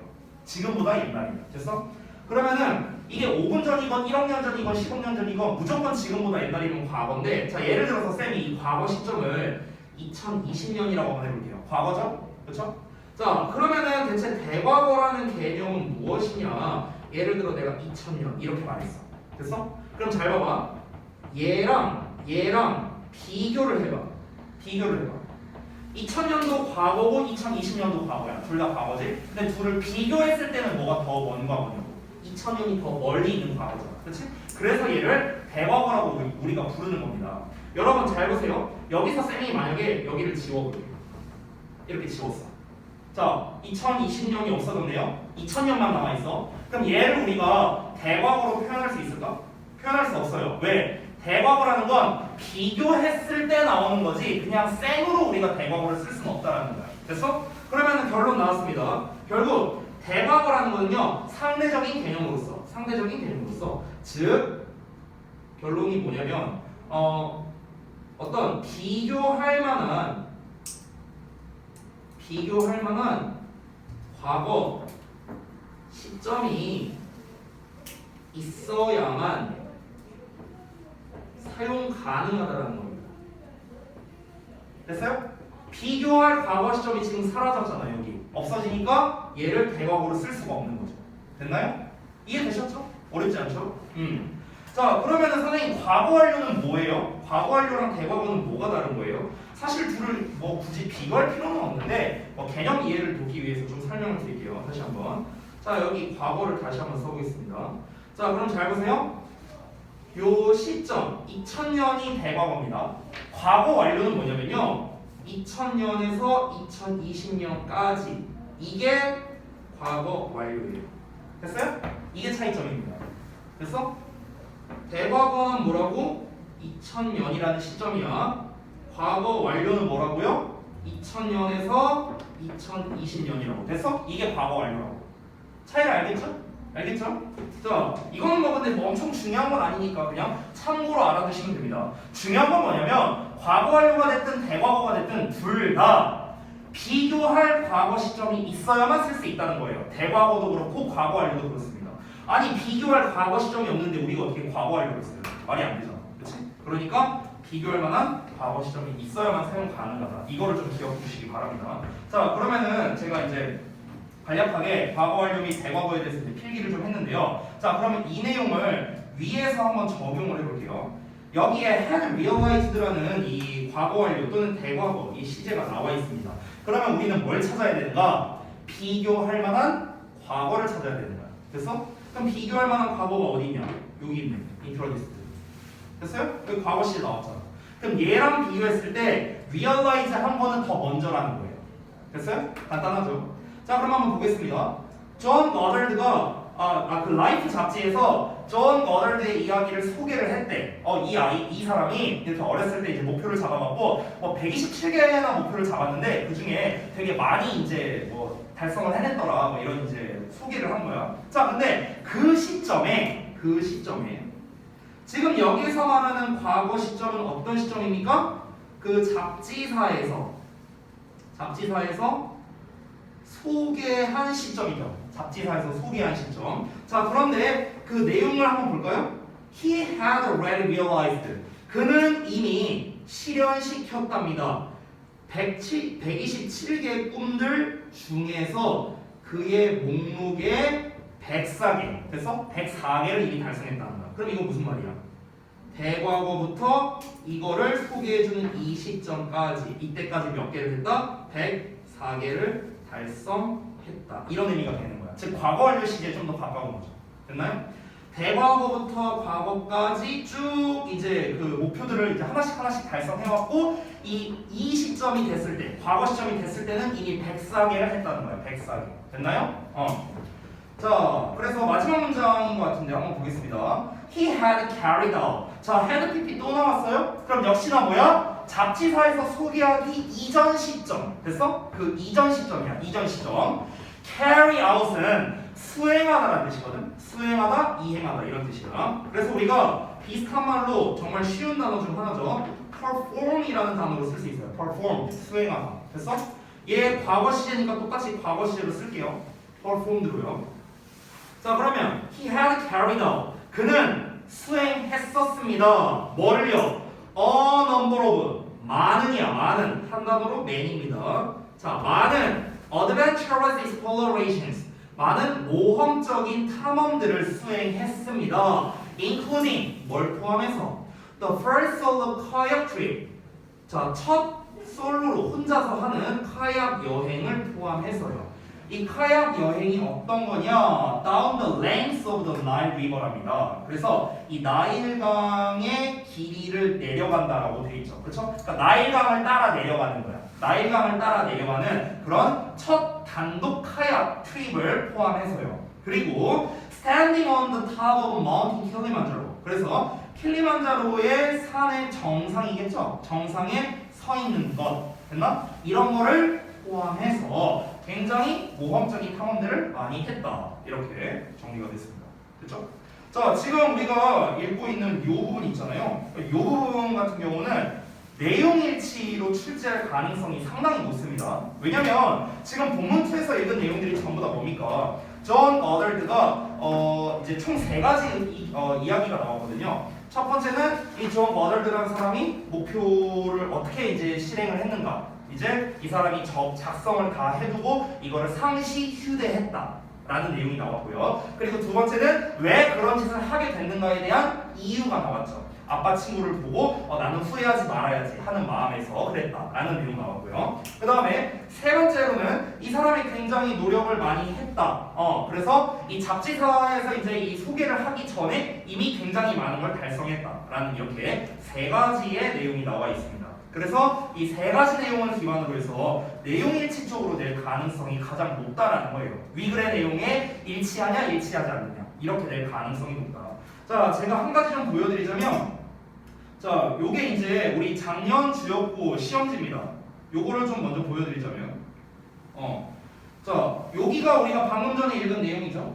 지금보다 옛날이면. 됐어? 그러면은 이게 5분 전이건 1억 년 전이건 10억 년 전이건 무조건 지금보다 옛날이면 과거인데, 자 예를 들어서 쌤이 이 과거 시점을 2020년이라고 한번 해볼게요. 과거죠? 그렇죠? 자 그러면은 대체 대과거라는 개념은 무엇이냐? 예를 들어 내가 2000년 이렇게 말했어. 됐어? 그럼 잘 봐봐. 얘랑 비교를 해봐. 2000년도 과거고 2020년도 과거야. 둘 다 과거지? 근데 둘을 비교했을 때는 뭐가 더 먼 과거냐고. 2000년이 더 멀리 있는 과거잖아. 그렇지? 그래서 얘를 대과거라고 우리가 부르는 겁니다. 여러분 잘 보세요. 여기서 쌤이 만약에 여기를 지워볼게요. 이렇게 지웠어. 자, 2020년이 없어졌네요. 2000년만 남아있어. 그럼 얘를 우리가 대과거로 표현할 수 있을까? 표현할 수 없어요. 왜? 대과거라는 건 비교했을 때 나오는 거지 그냥 생으로 우리가 대과거를 쓸 수는 없다라는 거야. 됐어? 그러면 결론 나왔습니다. 결국 대과거라는 거는요 상대적인 개념으로서 즉 결론이 뭐냐면 어떤 비교할 만한 과거 시점이 있어야만 사용 가능하다는 겁니다. 됐어요? 비교할 과거 시점이 지금 사라졌잖아요. 여기 없어지니까 얘를 대과거로 쓸 수가 없는 거죠. 됐나요? 이해되셨죠? 어렵지 않죠? 자 그러면은 선생님 과거 완료는 뭐예요? 과거 완료랑 대과거는 뭐가 다른 거예요? 사실 둘을 뭐 굳이 비교할 필요는 없는데 개념 이해를 돕기 위해서 좀 설명을 드릴게요. 다시 한번. 자 여기 과거를 다시 한번 써보겠습니다. 자 그럼 잘 보세요. 요 시점 2000년이 대과거입니다. 과거 완료는 뭐냐면요 2000년에서 2020년까지 이게 과거 완료예요. 됐어요? 이게 차이점입니다. 됐어? 대과거는 뭐라고? 2000년이라는 시점이야. 과거 완료는 뭐라고요? 2000년에서 2020년이라고. 됐어? 이게 과거 완료라고. 차이를 알겠죠? 알겠죠? 자, 이거는 뭐 근데 뭐 엄청 중요한 건 아니니까 그냥 참고로 알아두시면 됩니다. 중요한 건 뭐냐면 과거 완료가 됐든 대과거가 됐든 둘 다 비교할 과거 시점이 있어야만 쓸 수 있다는 거예요. 대과거도 그렇고 과거 완료도 그렇습니다. 아니 비교할 과거 시점이 없는데 우리가 어떻게 과거 완료를 써요? 말이 안 되잖아. 그렇지? 그러니까 비교할 만한 과거 시점이 있어야만 사용 가능하다. 이거를 좀 기억해 주시기 바랍니다. 자, 그러면은 제가 이제 간략하게 과거 완료 및 대과거에 대해서 이제 필기를 좀 했는데요. 자, 그러면 이 내용을 위에서 한번 적용을 해볼게요. 여기에 had realized라는 이 과거 완료 또는 대과거 이 시제가 나와 있습니다. 그러면 우리는 뭘 찾아야 되는가? 비교할 만한 과거를 찾아야 되는 거야. 됐어? 그럼 비교할 만한 과거가 어디 있냐? 여기 있네. introduced. 됐어요? 여기 과거 시제 나왔잖아. 그럼 얘랑 비교했을 때 realize 한 번은 더 먼저라는 거예요. 됐어요? 간단하죠? 자, 그럼 한번 보겠습니다. 존 거덜드가 그 라이프 잡지에서 존 거덜드의 이야기를 소개를 했대. 이 사람이 이렇게 어렸을 때 이제 목표를 잡아갖고 뭐 127개나 목표를 잡았는데 그 중에 되게 많이 이제 뭐 달성을 해냈더라. 뭐 이런 이제 소개를 한 거야. 자, 근데 그 시점에 지금 여기서 말하는 과거 시점은 어떤 시점입니까? 그 잡지사에서 소개한 시점이죠. 잡지사에서 소개한 시점. 자, 그런데 그 내용을 한번 볼까요? He had already realized. 그는 이미 실현시켰답니다. 127개의 꿈들 중에서 그의 목록에 104개. 됐어? 104개를 이미 달성했다는 거야. 그럼 이거 무슨 말이야? 대과거부터 이거를 소개해주는 이 시점까지 이때까지 몇 개를 했다? 104개를 달성했다. 이런 의미가 되는 거야. 즉 과거 완료 시제에 좀 더 가까운 거죠. 됐나요? 대과거부터 과거까지 쭉 이제 그 목표들을 이제 하나씩 달성해왔고 이 시점이 됐을 때, 과거 시점이 됐을 때는 이미 104개를 했다는 거야. 104개. 됐나요? 자, 그래서 마지막 문장인 것 같은데 한번 보겠습니다. he had carried out. 자, had pp 또 나왔어요? 그럼 역시나 뭐야? 잡지사에서 소개하기 이전 시점. 됐어? 그 이전 시점이야. 이전 시점. carry out은 수행하다라는 뜻이거든. 수행하다, 이행하다 이런 뜻이야. 그래서 우리가 비슷한 말로 정말 쉬운 단어 중 하나죠. perform이라는 단어로 쓸 수 있어요. perform, 수행하다. 됐어? 얘 과거 시제니까 똑같이 과거 시제로 쓸게요. performed로요. 자, 그러면 he had carried out. 그는 수행했었습니다. 뭐를요? A number of. 많은이야. 많은. 한 단어로 man입니다. 자, 많은 adventurous explorations. 많은 모험적인 탐험들을 수행했습니다. including 뭘 포함해서 the first solo kayak trip. 자, 첫 솔로로 혼자서 하는 카약 여행을 포함해서요. 이 카약 여행이 어떤 거냐? Down the length of the Nile River랍니다. 그래서 이 나일강의 길이를 내려간다라고 돼 있죠. 그렇죠? 그러니까 나일강을 따라 내려가는 거야. 나일강을 따라 내려가는 그런 첫 단독 카약 트립을 포함해서요. 그리고 standing on the top of Mountain Kilimanjaro. 그래서 킬리만자로의 산의 정상이겠죠. 정상에 서 있는 것. 됐나? 이런 거를 포함해서 굉장히 모험적인 탐험들을 많이 했다. 이렇게 정리가 됐습니다. 됐죠? 자, 지금 우리가 읽고 있는 이 부분 있잖아요. 이 부분 같은 경우는 내용일치로 출제할 가능성이 상당히 높습니다. 왜냐면 지금 본문2에서 읽은 내용들이 전부 다 뭡니까? 존 어덜드가 이제 총 3가지 이야기가 나왔거든요. 첫 번째는 이 존 어덜드라는 사람이 목표를 어떻게 이제 실행을 했는가. 이제 이 사람이 작성을 다 해두고 이거를 상시 휴대했다 라는 내용이 나왔고요. 그리고 두 번째는 왜 그런 짓을 하게 됐는가에 대한 이유가 나왔죠. 아빠 친구를 보고 나는 후회하지 말아야지 하는 마음에서 그랬다 라는 내용 나왔고요. 그 다음에 세 번째로는 이 사람이 굉장히 노력을 많이 했다. 그래서 이 잡지사에서 이제 이 소개를 하기 전에 이미 굉장히 많은 걸 달성했다 라는 이렇게 3가지의 내용이 나와 있습니다. 그래서 이 3가지 내용을 기반으로 해서 내용일치 쪽으로 낼 가능성이 가장 높다라는 거예요. 위글의 내용에 일치하냐 일치하지 않느냐 이렇게 낼 가능성이 높다. 자, 제가 한 가지 좀 보여드리자면, 자, 요게 이제 우리 작년 주역고 시험지입니다. 요거를 좀 먼저 보여드리자면, 자, 여기가 우리가 방금 전에 읽은 내용이죠.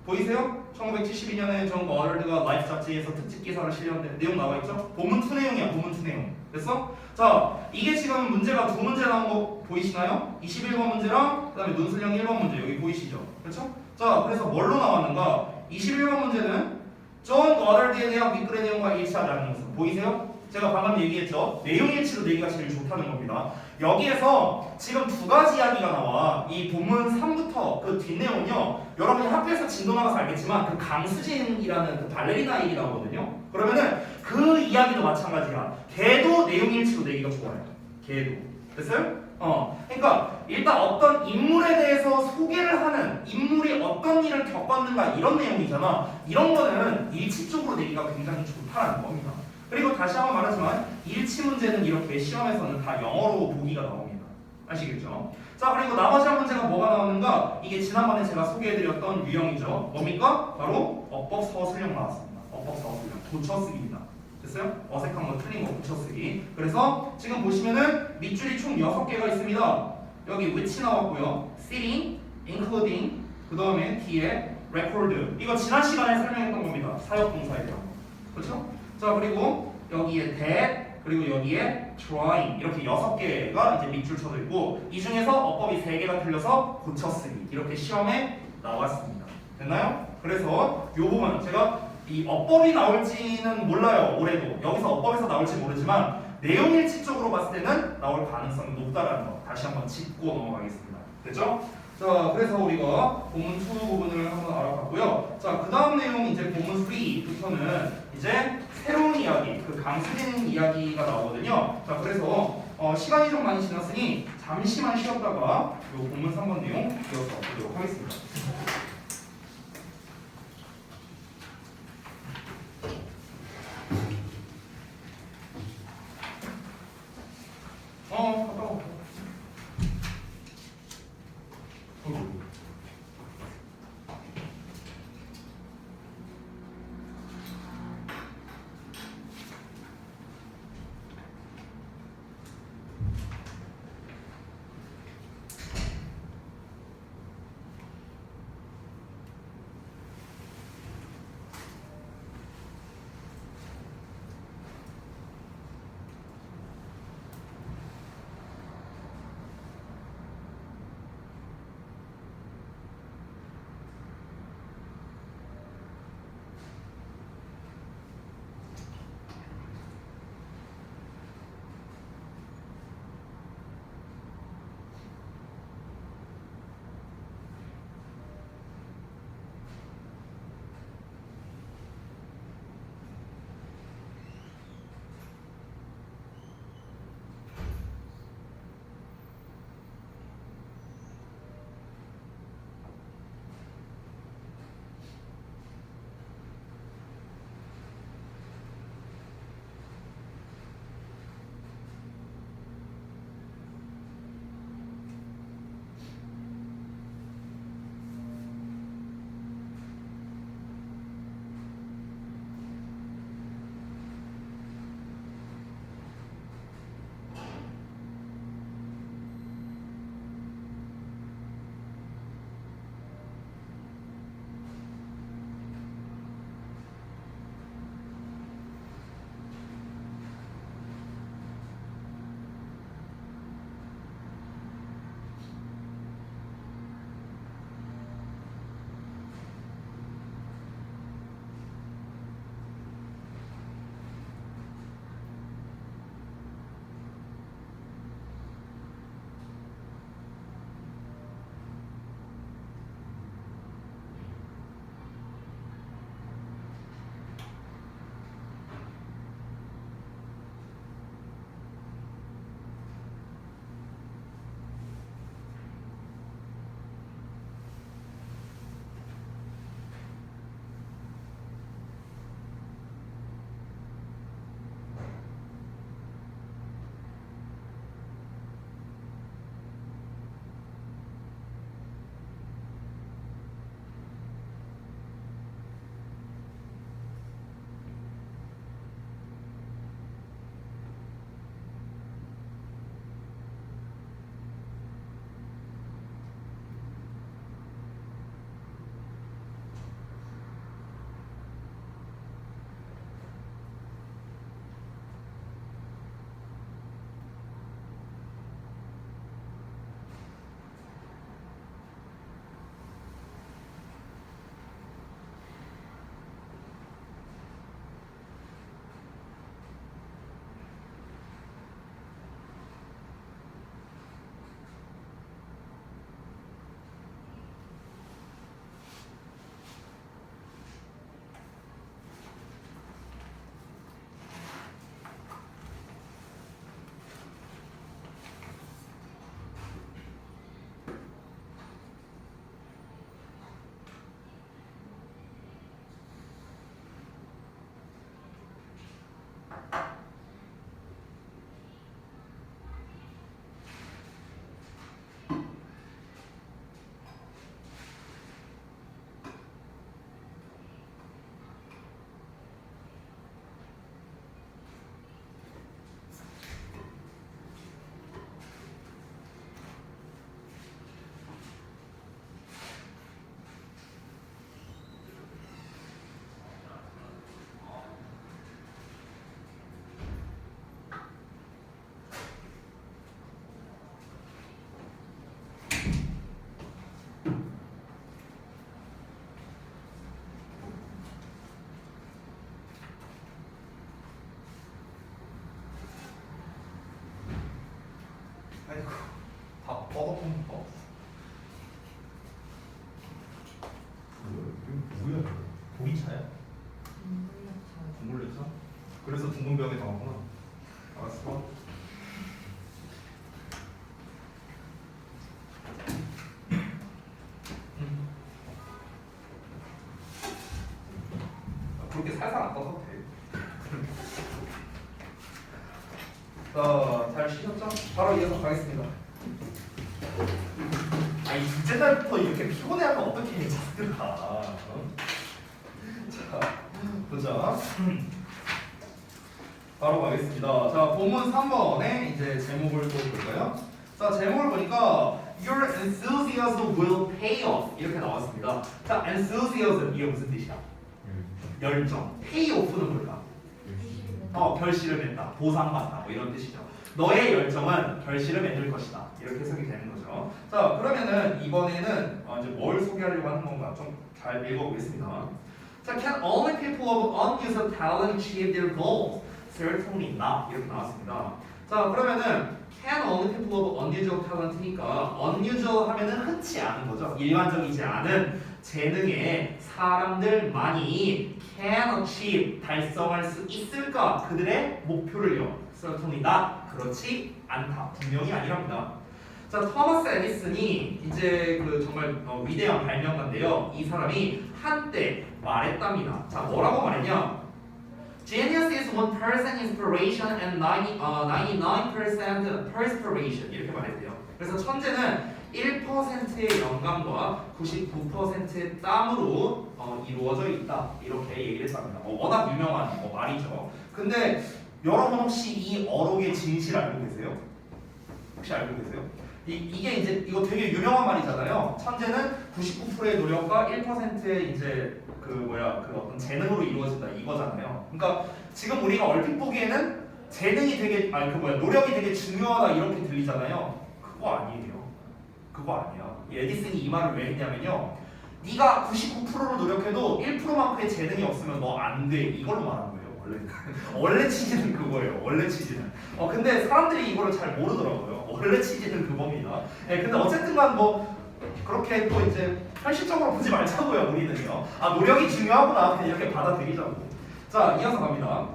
보이세요? 1972년에 존 어덜드가 라이프 잡지에서 특집 기사를 실렸는데 내용 나와 있죠? 본문2 내용이야, 본문2 내용. 됐어? 자, 이게 지금 문제가 2문제 나온 거 보이시나요? 21번 문제랑 그 다음에 논술형 1번 문제 여기 보이시죠? 그렇죠? 자, 그래서 뭘로 나왔는가? 21번 문제는 존 어덜드에 대한 위글의 내용과 일치하지 않는 모습 보이세요? 제가 방금 얘기했죠. 내용일치로 내기가 제일 좋다는 겁니다. 여기에서 지금 2가지 이야기가 나와. 이 본문 3부터 그 뒷내용은요. 여러분이 학교에서 진도 나가서 알겠지만 그 강수진이라는 그 발레리나 얘기 나오거든요. 그러면은 그 이야기도 마찬가지야. 걔도 내용일치로 내기가 좋아요. 걔도. 됐어요? 그러니까 일단 어떤 인물에 대해서 소개를 하는 인물이 어떤 일을 겪었는가 이런 내용이잖아. 이런 거는 일치 쪽으로 내기가 굉장히 좋다라는 겁니다. 그리고 다시 한번 말하지만 일치 문제는 이렇게 시험에서는 다 영어로 보기가 나옵니다. 아시겠죠? 자, 그리고 나머지 한 문제가 뭐가 나오는가? 이게 지난번에 제가 소개해드렸던 유형이죠. 뭡니까? 바로 어법 서술형 나왔습니다. 어법 서술형 고쳐쓰기입니다. 됐어요? 어색한 거 틀린 거 고쳐쓰기. 그래서 지금 보시면은 밑줄이 총 6개가 있습니다. 여기 which 나왔고요. sitting, including, 그 다음에 뒤에 record. 이거 지난 시간에 설명했던 겁니다. 사역동사에 대한 거. 그렇죠? 자, 그리고 여기에 that, 그리고 여기에 trying. 이렇게 6개가 이제 밑줄 쳐져 있고 이 중에서 어법이 3개가 틀려서 고쳐쓰기. 이렇게 시험에 나왔습니다. 됐나요? 그래서 이 부분 제가 이 어법이 나올지는 몰라요. 올해도 여기서 어법에서 나올지 모르지만 내용일치 쪽으로 봤을 때는 나올 가능성이 높다라는 거 다시 한번 짚고 넘어가겠습니다. 됐죠? 자, 그래서 우리가 본문 2 부분을 한번 알아봤고요. 자, 그 다음 내용 이제 본문 3부터는 이제 새로운 이야기, 그 강수진 이야기가 나오거든요. 자, 그래서 시간이 좀 많이 지났으니 잠시만 쉬었다가 요 본문 3번 내용 이어서 보도록 하겠습니다. 갔다 와. 보리차야? 동물레차? 그래서 둥근병에 나왔구나. 알았어. 그렇게 살살 안 떠도 돼. 자, 잘 쉬셨죠? 바로 이어서 가겠습니다. 이 둘째 달부터 이렇게 피곤해하면 어떻게 해, 자식들아. 자, 보자. 바로 가겠습니다. 자, 본문 3번에 이제 제목을 또 볼까요? 자, 제목을 보니까 Your enthusiasm will pay off 이렇게 나왔습니다. 자, enthusiasm 이게 무슨 뜻이야? 열정. pay off는 뭘까? 결실을 맺다, 보상받다 뭐 이런 뜻이죠. 너의 열정은 결실을 맺을 것이다. 이렇게 해석이 되는 거죠. 자, 그러면은 이번에는 이제 뭘 소개하려고 하는 건가 좀 잘 읽어보겠습니다. 자, can only people of unusual talent achieve their goals? Certainly not. 이렇게 나왔습니다. 자, 그러면은 can only people of unusual talent니까 unusual 하면은 흔치 않은 거죠. 일반적이지 않은 재능의 사람들만이 can achieve 달성할 수 있을까? 그들의 목표를요. Certainly not. 그렇지 않다. 분명히 아니랍니다. 자, 토마스 에디슨이 이제 그 정말 위대한 발명가인데요. 이 사람이 한때 말했답니다. 자, 뭐라고 말했냐? Genius is 1% inspiration and 99% perspiration 이렇게 말했대요. 그래서 천재는 1%의 영감과 99%의 땀으로 이루어져 있다. 이렇게 얘기를 했답니다. 워낙 유명한 말이죠. 근데 여러분 혹시 이 어록의 진실 알고 계세요? 혹시 알고 계세요? 이게 이제 이거 되게 유명한 말이잖아요. 천재는 99%의 노력과 1%의 이제 그 어떤 재능으로 이루어진다 이거잖아요. 그러니까 지금 우리가 얼핏 보기에는 재능이 되게 노력이 되게 중요하다 이렇게 들리잖아요. 그거 아니에요. 그거 아니야. 에디슨이 이 말을 왜 했냐면요. 네가 99%로 노력해도 1%만큼의 재능이 없으면 너 안 돼. 이걸로 말한 거예요. 원래 취지는 그거예요. 원래 취지는. 근데 사람들이 이거를 잘 모르더라고요. 원래 취지는 그겁니다. 근데 어쨌든간 그렇게 또 이제 현실적으로 보지 말자고요. 우리는요. 노력이 중요하구나. 그냥 이렇게 받아들이자고. 자, 이어서 갑니다.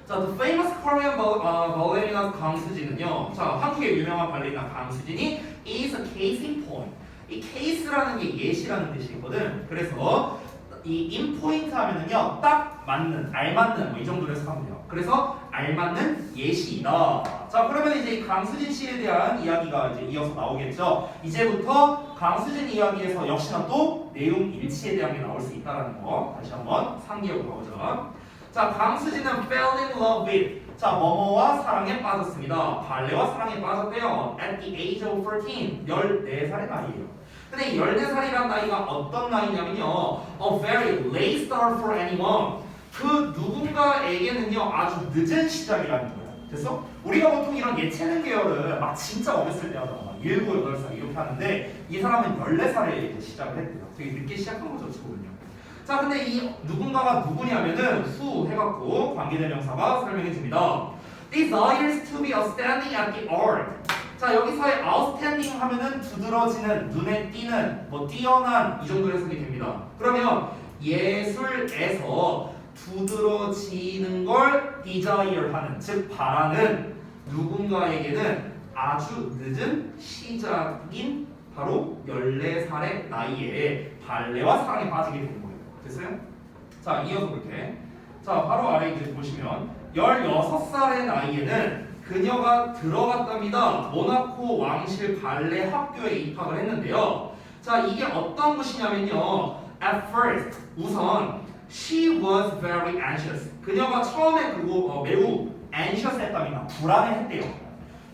자, the famous Korean ballerina 강수진은요. 자, 한국의 유명한 발레리나 강수진이 is a case in point. 이 case라는 게 예시라는 뜻이거든. 그래서 이 in point 하면은요, 딱 맞는, 알맞는 이 정도로 해석하면 돼요. 그래서 알맞는 예시이다. 자, 그러면 이제 강수진 씨에 대한 이야기가 이제 이어서 나오겠죠. 이제부터 강수진 이야기에서 역시나 또 내용 일치에 대한 게 나올 수 있다는 거 다시 한번 상기하고 가보자. 자, 강수진은 fell in love with 자, 뭐뭐와 사랑에 빠졌습니다. 발레와 사랑에 빠졌대요. At the age of 14, 14살의 나이에요. 근데 14살이란 나이가 어떤 나이냐면요. A very late start for anyone. 그 누군가에게는요 아주 늦은 시작이라는 거예요. 됐어? 우리가 보통 이런 예체능 계열은 막 진짜 어렸을 때 하잖아. 7, 8살 이렇게 하는데 이 사람은 14살에 시작을 했대요. 되게 늦게 시작한 거죠, 지금은요. 자, 근데 이 누군가가 누구냐면은 who 해갖고 관계대명사가 설명해 줍니다. Desires to be outstanding at the art. 자, 여기서의 outstanding 하면은 두드러지는, 눈에 띄는, 뛰어난 이 정도 해석이 됩니다. 그러면 예술에서 두드러지는 걸 desire 하는, 즉 바라는 누군가에게는 아주 늦은 시작인 바로 14살의 나이에 발레와 사랑에 빠지게 되는 거예요. 됐어요? 자, 이어서 볼게. 자, 바로 아래 이제 보시면 16살의 나이에는 그녀가 들어갔답니다. 모나코 왕실 발레 학교에 입학을 했는데요. 자, 이게 어떤 곳이냐면요. At first, 우선 she was very anxious. 그녀가 처음에 매우 anxious 했답니다. 불안해했대요.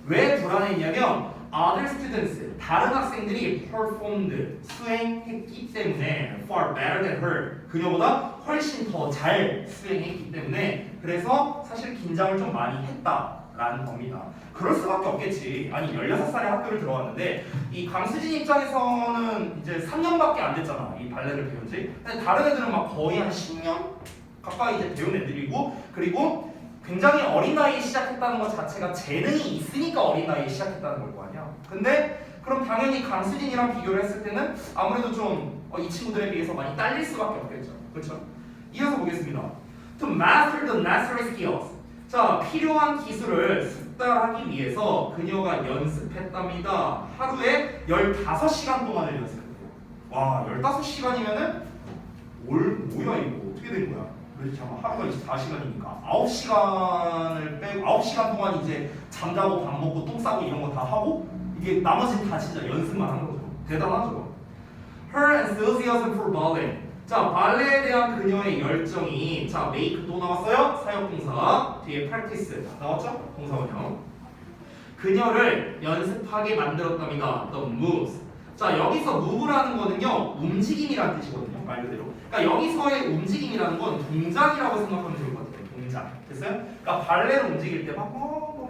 왜 불안했냐면 other students, 다른 학생들이 performed, 수행했기 때문에 far better than her. 그녀보다 훨씬 더 잘 수행했기 때문에 그래서 사실 긴장을 좀 많이 했다라는 겁니다. 그럴 수밖에 없겠지. 아니 16살에 학교를 들어왔는데 이 강수진 입장에서는 이제 3년밖에 안 됐잖아. 이 발레를 배운 지. 근데 다른 애들은 막 거의 한 10년 가까이 이제 배운 애들이고 그리고 굉장히 어린 나이에 시작했다는 것 자체가 재능이 있으니까 어린 나이에 시작했다는 걸 거 아니야. 근데 그럼 당연히 강수진이랑 비교를 했을 때는 아무래도 좀 이 친구들에 비해서 많이 딸릴 수밖에 없겠죠. 그렇죠? 이어서 보겠습니다. To master the necessary skills. 자, 필요한 기술을 습득하기 위해서 그녀가 연습했답니다. 하루에 15시간 동안을 연습했대요. 와, 15시간이면은 뭐야 이거 어떻게 된 거야? 그래서 잠깐 하루가 24시간이니까 9시간을 빼고 9시간 동안 이제 잠자고 밥 먹고 똥 싸고 이런 거 다 하고 이게 나머지는 다 진짜 연습만 한 거죠. 대단하죠. Her enthusiasm for ballet. 자, 발레에 대한 그녀의 열정이 자, make 또 나왔어요. 사역동사 뒤에 practice 나왔죠? 동사원형. 그녀를 연습하게 만들었답니다. The moves. 자, 여기서 move라는 거는요 움직임이라는 뜻이거든요. 말 그대로. 그러니까 여기서의 움직임이라는 건 동작이라고 생각하면 좋을 것 같아요. 동작. 됐어요? 그러니까 발레를 움직일 때 막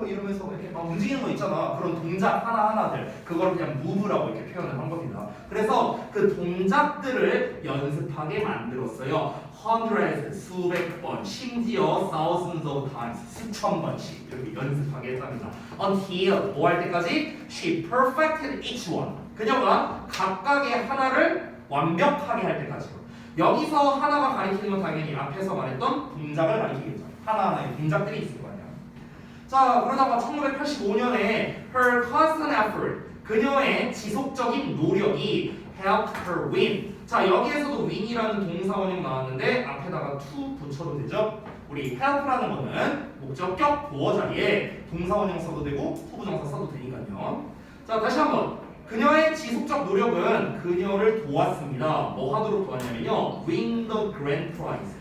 이러면서 이렇게 막 움직이는 거 있잖아. 그런 동작 하나하나들. 그걸 그냥 move라고 이렇게 표현을 한 겁니다. 그래서 그 동작들을 연습하게 만들었어요. hundreds, 수백 번, 심지어 thousands of times, 수천 번씩 이렇게 연습하게 했답니다. Until 뭐 할 때까지? She perfected each one. 그녀가 각각의 하나를 완벽하게 할 때까지요. 여기서 하나가 가리키는 건 당연히 앞에서 말했던 동작을 가리키겠죠. 하나하나의 동작들이 있을 거 아니야. 자, 그러다가 1985년에 her constant effort, 그녀의 지속적인 노력이 helped her win. 자, 여기에서도 win이라는 동사원형 나왔는데 앞에다가 to 붙여도 되죠. 우리 help라는 거는 목적격 보어 자리에 동사원형 써도 되고 투부정사 써도 되니까요. 자, 다시 한번. 그녀의 지속적 노력은 그녀를 도왔습니다. 뭐 하도록 도왔냐면요. win the grand prize.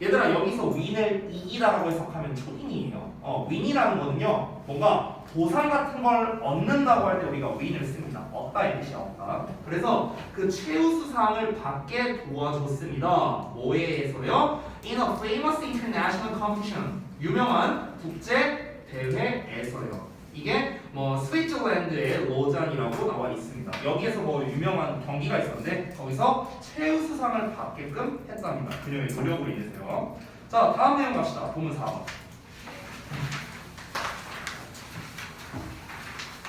얘들아, 여기서 win을 이기다라고 해석하면 초딩이에요. win이라는 거는요. 뭔가 보상 같은 걸 얻는다고 할 때 우리가 win을 씁니다. 얻다의 뜻이야, 얻다. 그래서 그 최우수상을 받게 도와줬습니다. 뭐에 의해서요? In a famous international competition. 유명한 국제 대회에서요. 이게 뭐 스위트저랜드의 로잔이라고 나와 있습니다. 여기에서 뭐 유명한 경기가 있었는데 거기서 최우수상을 받게끔 했답니다. 그녀의 노력으로 인해서요. 자, 다음 내용 갑시다. 본문 4번.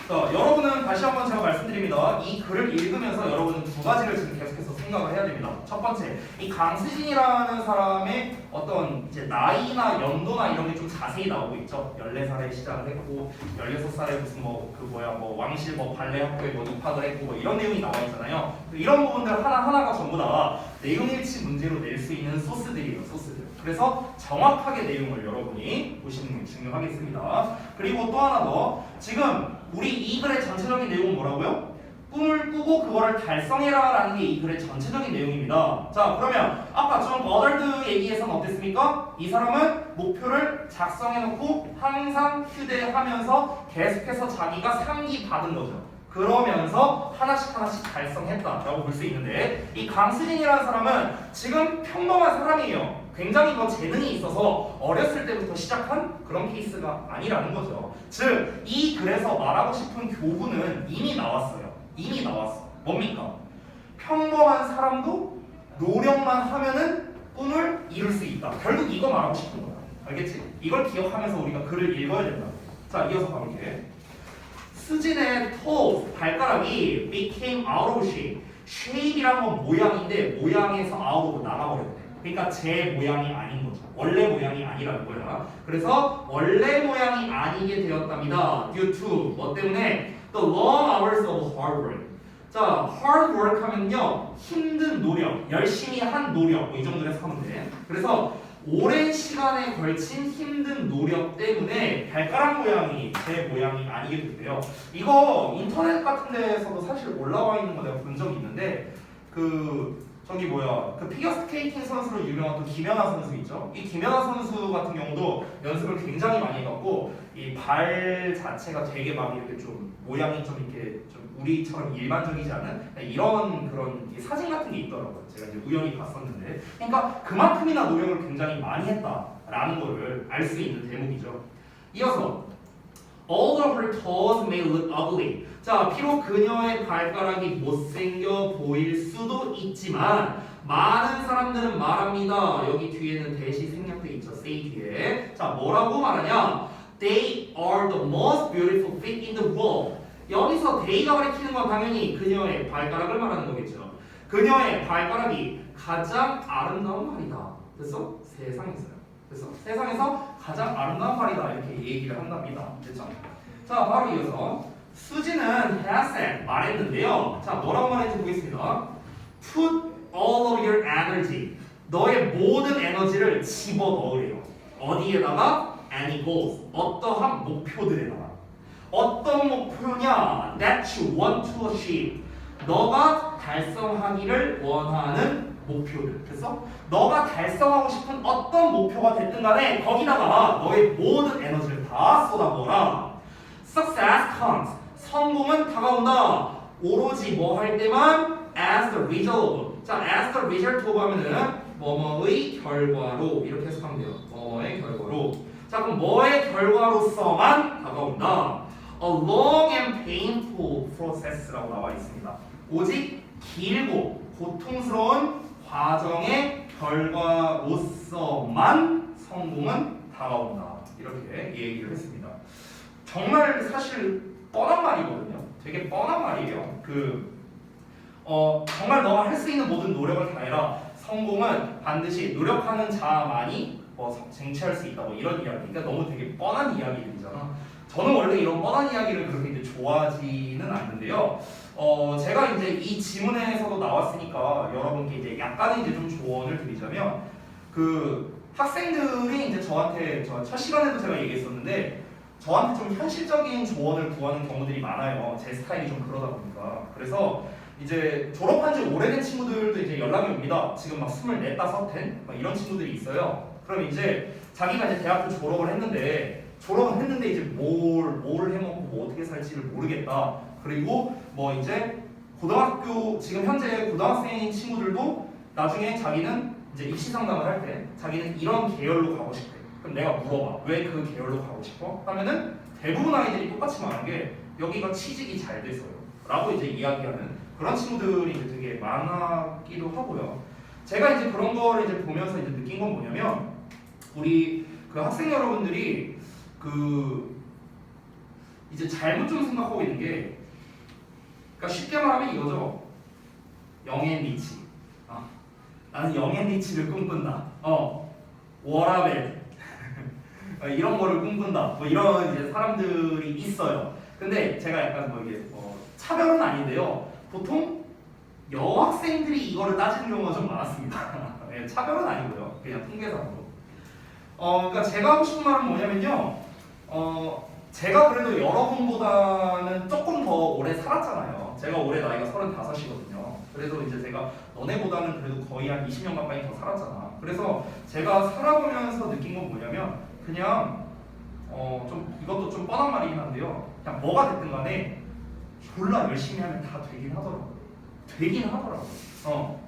자, 여러분은 다시 한번 제가 말씀드립니다. 이 글을 읽으면서 여러분은 두 가지를 지금 계속해서 생각을 해야 됩니다. 첫 번째, 이 강수진이라는 사람의 어떤 이제 나이나 연도나 이런 게 좀 자세히 나오고 있죠. 14살에 시작을 했고 16살에 무슨 뭐 왕실 발레 학교에 입학을 했고 뭐 이런 내용이 나와 있잖아요. 이런 부분들 하나하나가 전부 다 내용일치 문제로 낼 수 있는 소스들이에요. 소스들. 그래서 정확하게 내용을 여러분이 보시는 게 중요하겠습니다. 그리고 또 하나 더, 지금 우리 이 글의 전체적인 내용은 뭐라고요? 꿈을 꾸고 그거를 달성해라 라는 게 이 글의 전체적인 내용입니다. 자, 그러면 아까 존 버달드 얘기에서는 어땠습니까? 이 사람은 목표를 작성해놓고 항상 휴대하면서 계속해서 자기가 상기 받은 거죠. 그러면서 하나씩 달성했다라고 볼 수 있는데, 이 강수진이라는 사람은 지금 평범한 사람이에요. 굉장히 뭐 재능이 있어서 어렸을 때부터 시작한 그런 케이스가 아니라는 거죠. 즉, 이 글에서 말하고 싶은 교훈은 이미 나왔어요. 이미 나왔어. 뭡니까? 평범한 사람도 노력만 하면은 꿈을 이룰 수 있다. 결국 이거 말하고 싶은 거야. 알겠지? 이걸 기억하면서 우리가 글을 읽어야 된다. 자, 이어서 가볼게. 수진의 toes, 발가락이 became out of shape. shape이란 건 모양인데 모양에서 out of 나가버렸대. 그러니까 제 모양이 아닌 거죠. 원래 모양이 아니라는 거야. 그래서 원래 모양이 아니게 되었답니다. due to 뭐 때문에? The long hours of hard work. 자, hard work 하면요, 힘든 노력, 열심히 한 노력, 뭐 이 정도로 해석하면 돼. 그래서 오랜 시간에 걸친 힘든 노력 때문에 발가락 모양이 제 모양이 아니게 됐대요. 이거 인터넷 같은 데에서도 사실 올라와 있는 거 내가 본 적이 있는데, 그 피겨 스케이팅 선수로 유명한 또 김연아 선수 있죠. 이 김연아 선수 같은 경우도 연습을 굉장히 많이 해갖고 이 발 자체가 되게 막 이렇게 좀 모양이 좀 이렇게 좀 우리처럼 일반적이지 않은 이런 그런 사진 같은 게 있더라고요. 제가 이제 우연히 봤었는데, 그러니까 그만큼이나 노력을 굉장히 많이 했다라는 거를 알 수 있는 대목이죠. 이어서 All of her toes may look ugly. 자, 비록 그녀의 발가락이 못생겨 보일 수도 있지만 많은 사람들은 말합니다. 여기 뒤에는 대시 생략돼 있죠. say 뒤에. 자, 뭐라고 말하냐? They are the most beautiful feet in the world. 여기서 they가 가리키는 건 당연히 그녀의 발가락을 말하는 거겠죠. 그녀의 발가락이 가장 아름다운 말이다. 됐어? 세상에서요. 그래서 세상에서 가장 아름다운 말이다. 이렇게 얘기를 한답니다. 됐죠? 자, 바로 이어서 수지는 has said 말했는데요. 자, 뭐라고 말했는지 보겠습니다. Put all of your energy. 너의 모든 에너지를 집어 넣으래요. 어디에다가? Any goals. 어떠한 목표들에다가. 어떤 목표냐? That you want to achieve. 너가 달성하기를 원하는 목표들. 그래서 너가 달성하고 싶은 어떤 목표가 됐든 간에 거기다가 너의 모든 에너지를 다 쏟아부어라. Success comes. 성공은 다가온다. 오로지 뭐 할 때만? As the result. 자, as the result of 하면은 뭐뭐의 결과로 이렇게 해석하면 돼요. 뭐뭐의 결과로. 자, 그럼 뭐의 결과로서만 다가온다. A long and painful process라고 나와 있습니다. 오직 길고 고통스러운 과정의 결과로서만 성공은 다가온다. 이렇게 얘기를 했습니다. 정말 사실 뻔한 말이거든요. 되게 뻔한 말이에요. 정말 너가 할 수 있는 모든 노력을 다해라. 성공은 반드시 노력하는 자만이 쟁취할 수 있다. 이런 이야기. 그러니까 너무 되게 뻔한 이야기들이잖아. 저는 원래 이런 뻔한 이야기를 그렇게 이제 좋아하지는 않는데요. 제가 이제 이 지문에서도 나왔으니까 여러분께 이제 약간의 이제 좀 조언을 드리자면, 학생들이 이제 저한테 첫 시간에도 제가 얘기했었는데 저한테 좀 현실적인 조언을 구하는 경우들이 많아요. 제 스타일이 좀 그러다 보니까. 그래서 이제 졸업한 지 오래된 친구들도 이제 연락이 옵니다. 지금 막 24, 5, 막 이런 친구들이 있어요. 그럼 이제 자기가 이제 대학교 졸업을 했는데 이제 뭘 해먹고 뭐 어떻게 살지를 모르겠다. 그리고 뭐 이제 고등학교 지금 현재 고등학생인 친구들도 나중에 자기는 이제 입시 상담을 할 때 자기는 이런 계열로 가고 싶대. 그럼 내가 물어봐. 왜 그 계열로 가고 싶어? 하면은 대부분 아이들이 똑같이 말하는 게 여기가 취직이 잘 돼서요. 라고 이제 이야기하는 그런 친구들이 이제 되게 많았기도 하고요. 제가 이제 그런 거를 이제 보면서 이제 느낀 건 뭐냐면, 우리 학생 여러분들이 이제 잘못 좀 생각하고 있는 게, 그러니까 쉽게 말하면 이거죠. 영앤리치. 나는 영앤리치를 꿈꾼다. 워라벨. 이런 거를 꿈꾼다. 뭐 이런 이제 사람들이 있어요. 근데 제가 약간 이게 차별은 아닌데요. 보통 여학생들이 이거를 따지는 경우가 좀 많았습니다. 네, 차별은 아니고요. 그냥 통계상으로. 그러니까 제가 하고 싶은 말은 뭐냐면요. 제가 그래도 여러분보다는 조금 더 오래 살았잖아요. 제가 올해 나이가 35이거든요. 그래서 이제 제가 너네보다는 그래도 거의 한 20년 가까이 더 살았잖아. 그래서 제가 살아보면서 느낀 건 뭐냐면, 그냥 이것도 좀 뻔한 말이긴 한데요. 그냥 뭐가 됐든 간에 졸라 열심히 하면 다 되긴 하더라고요.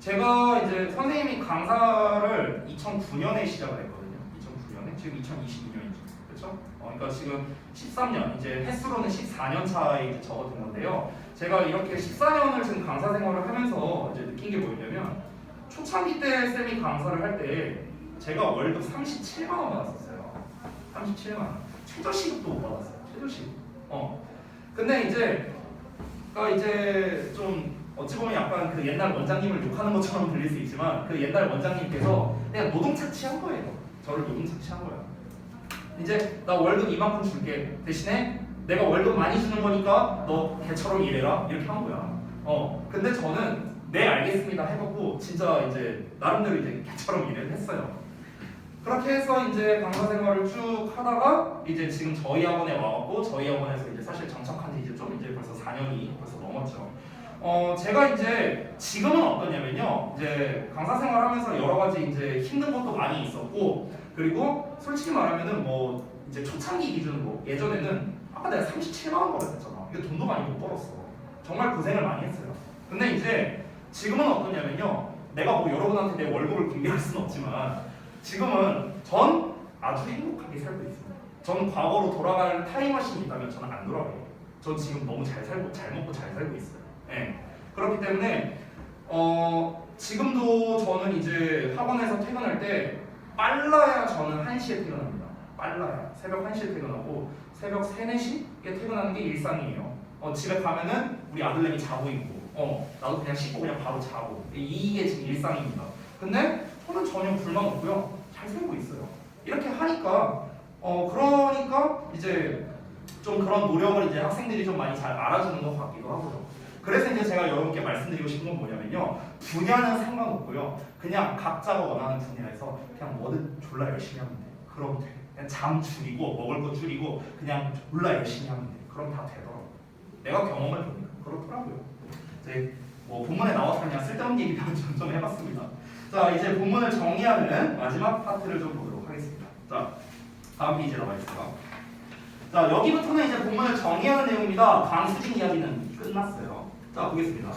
제가 이제 선생님이 강사를 2009년에 시작을 했거든요. 2009년에 지금 2022년이죠. 그렇죠? 그러니까 지금 13년, 이제 횟수로는 14년 차에 이제 접어든 건데요. 제가 이렇게 14년을 지금 강사 생활을 하면서 이제 느낀 게 뭐냐면, 초창기 때 쌤이 강사를 할 때 제가 월급 37만 원 받았었어요. 37만 원. 최저 시급도 못 받았어요. 최저 시급. 근데 이제 좀 어찌 보면 약간 그 옛날 원장님을 욕하는 것처럼 들릴 수 있지만, 그 옛날 원장님께서 그냥 노동 착취한 거예요. 저를 노동 착취한 거예요. 이제 나 월급 이만큼 줄게. 대신에 내가 월급 많이 주는 거니까 너 개처럼 일해라. 이렇게 한 거야. 근데 저는 네 알겠습니다 해갖고 진짜 이제 나름대로 이제 개처럼 일을 했어요. 그렇게 해서 이제 강사 생활을 쭉 하다가 이제 지금 저희 학원에 와갖고 저희 학원에서 이제 사실 정착한 지 이제 좀 이제 벌써 4년이 벌써 넘었죠. 제가 이제 지금은 어떠냐면요. 이제 강사 생활하면서 여러 가지 이제 힘든 것도 많이 있었고, 그리고 솔직히 말하면은 뭐 이제 초창기 기준으로 예전에는 아까 내가 37만 원 벌었잖아. 이거 돈도 많이 못 벌었어. 정말 고생을 많이 했어요. 근데 이제 지금은 어떠냐면요. 내가 뭐 여러분한테 내 월급을 공개할 수는 없지만 지금은 전 아주 행복하게 살고 있습니다. 전 과거로 돌아갈 타임머신이 있다면 저는 안 돌아가요. 전 지금 너무 잘 살고 잘 먹고 잘 살고 있어요. 네. 그렇기 때문에 지금도 저는 이제 학원에서 퇴근할 때 빨라야 저는 1시에 퇴근합니다. 빨라야 새벽 1시에 퇴근하고 새벽 3, 4시에 퇴근하는 게 일상이에요. 집에 가면은 우리 아들내미 자고 있고 나도 그냥 씻고 그냥 바로 자고 이게 지금 일상입니다. 근데 저는 전혀 불만 없고요. 잘 살고 있어요. 이렇게 하니까 그러니까 이제 좀 그런 노력을 이제 학생들이 좀 많이 잘 알아주는 것 같기도 하고요. 그래서 이제 제가 여러분께 말씀드리고 싶은 건 뭐냐면요. 분야는 상관없고요. 그냥 각자가 원하는 분야에서 그냥 뭐든 졸라 열심히 하면 돼. 그럼 돼. 그냥 잠 줄이고 먹을 거 줄이고 그냥 졸라 열심히 하면 돼. 그럼 다 되더라고. 내가 경험을 보니까 그렇더라고요. 이제 뭐 본문에 나와서 그냥 쓸데없는 얘기 좀 해봤습니다. 자, 이제 본문을 정리하는 마지막 파트를 좀 보도록 하겠습니다. 자, 다음 페이지에 나와 있어요. 자, 여기부터는 이제 본문을 정리하는 내용입니다. 강수진 이야기는 끝났어요. 자, 보겠습니다.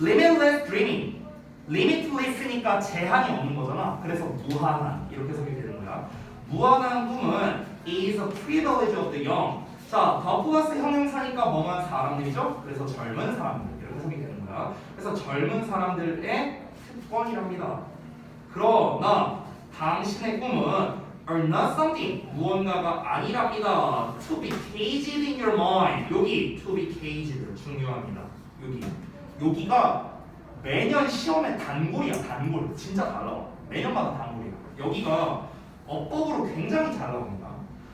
Limitless dreaming. Limitless니까 제한이 없는 거잖아. 그래서 무한한 이렇게 해석이 되는 거야. 무한한 꿈은 is a privilege of the young. 자, 더 플러스 형용사니까 뭐만 사람들이죠? 그래서 젊은 사람들 이렇게 해석이 되는 거야. 그래서 젊은 사람들의 특권이랍니다. 그러나 당신의 꿈은 are not something 무언가가 아니랍니다. To be caged in your mind. 여기 to be caged 중요합니다. 여기가 매년 시험에 단골이야. 단골 진짜 잘 나와. 매년마다 단골이야. 여기가 어법으로 굉장히 잘 나옵니다.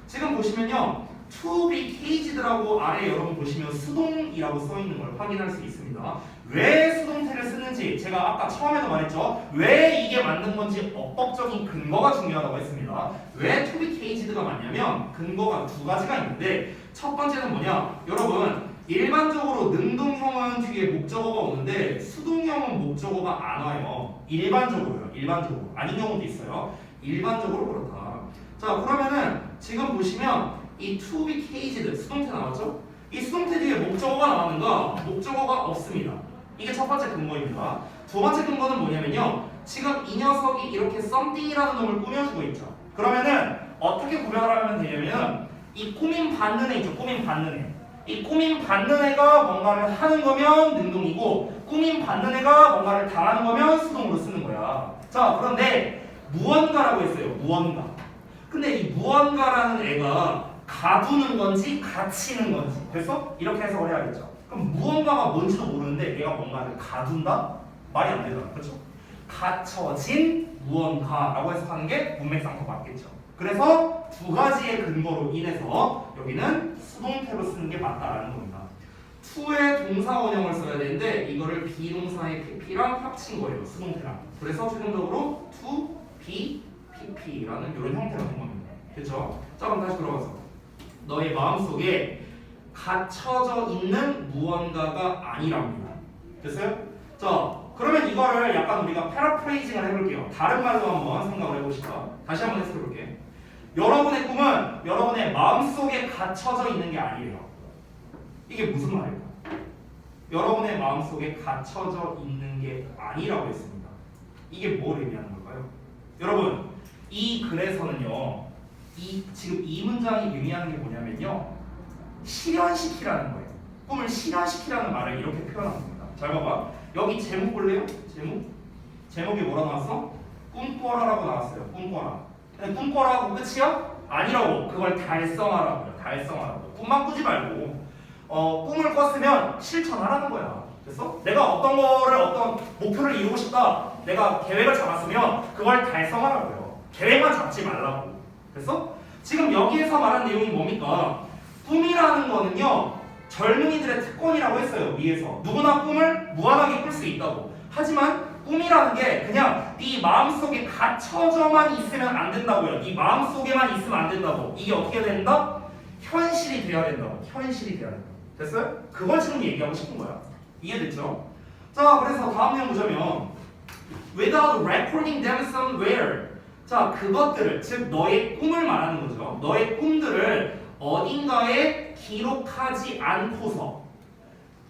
지금 보시면요. to be caged라고 아래 여러분 보시면 수동이라고 써 있는 걸 확인할 수 있습니다. 왜 수동태를 쓰는지 제가 아까 처음에도 말했죠. 왜 이게 맞는 건지 어법적인 근거가 중요하다고 했습니다. 왜 to be caged가 맞냐면 근거가 두 가지가 있는데 첫 번째는 뭐냐? 여러분 일반적으로 능동형은 뒤에 목적어가 오는데 수동형은 목적어가 안 와요. 일반적으로요. 일반적으로. 아닌 경우도 있어요. 일반적으로 그렇다. 자, 그러면은 지금 보시면 이 to be caged 수동태 나왔죠? 이 수동태 뒤에 목적어가 나왔는가? 목적어가 없습니다. 이게 첫 번째 근거입니다. 두 번째 근거는 뭐냐면요. 지금 이 녀석이 이렇게 something이라는 놈을 꾸며주고 있죠. 그러면은 어떻게 구별을 하면 되냐면 이 꾸밈 받는 애 있죠. 꾸밈 받는 애. 이 꾸밈 받는 애가 뭔가를 하는 거면 능동이고 꾸밈 받는 애가 뭔가를 당하는 거면 수동으로 쓰는 거야. 자, 그런데 무언가라고 했어요. 무언가. 근데 이 무언가라는 애가 가두는 건지 갇히는 건지 됐어? 이렇게 해석을 해야겠죠. 그럼 무언가가 뭔지도 모르는데 얘가 뭔가를 가둔다? 말이 안 되잖아. 그렇죠? 갇혀진 무언가라고 해석하는 게 문맥상 더 맞겠죠. 그래서 두 가지의 근거로 인해서 여기는 수동태로 쓰는 게 맞다라는 겁니다. to의 동사 원형을 써야 되는데 이거를 비동사의 pp랑 합친 거예요. 수동태랑. 그래서 최종적으로 to, be, pp라는 이런 형태가 된 겁니다. 됐죠? 자, 그럼 다시 들어가서 너의 마음속에 갇혀져 있는 무언가가 아니랍니다. 됐어요? 자, 그러면 이거를 약간 우리가 패러프레이징을 해볼게요. 다른 말로 한번 생각을 해보실까? 다시 한번 해석해볼게. 여러분의 꿈은 여러분의 마음속에 갇혀져 있는 게 아니에요. 이게 무슨 말일까? 여러분의 마음속에 갇혀져 있는 게 아니라고 했습니다. 이게 뭘 의미하는 걸까요? 여러분, 이 글에서는요. 지금 이 문장이 의미하는 게 뭐냐면요. 실현시키라는 거예요. 꿈을 실현시키라는 말을 이렇게 표현한 겁니다. 잘 봐봐. 여기 제목 볼래요? 제목이 뭐라 나왔어? 꿈꿔라라고 나왔어요. 꿈꿔라. 근데 꿈꿔라고 끝이야? 아니라고. 그걸 달성하라고요. 달성하라고. 꿈만 꾸지 말고 꿈을 꿨으면 실천하라는 거야. 됐어? 내가 어떤 목표를 이루고 싶다. 내가 계획을 잡았으면 그걸 달성하라고요. 계획만 잡지 말라고. 됐어? 지금 여기에서 말한 내용이 뭡니까? 꿈이라는 거는요. 젊은이들의 특권이라고 했어요. 위에서. 누구나 꿈을 무한하게 꿀 수 있다고. 하지만 꿈이라는 게 그냥 네 마음속에 갇혀져만 있으면 안 된다고요. 네 마음속에만 있으면 안 된다고. 이게 어떻게 된다? 현실이 돼야 된다고. 현실이 돼야 된다. 됐어요? 그걸 지금 얘기하고 싶은 거야. 이해됐죠? 자, 그래서 다음 내용 보자면 without recording them somewhere. 자, 그것들을, 즉 너의 꿈을 말하는 거죠. 너의 꿈들을 어딘가에 기록하지 않고서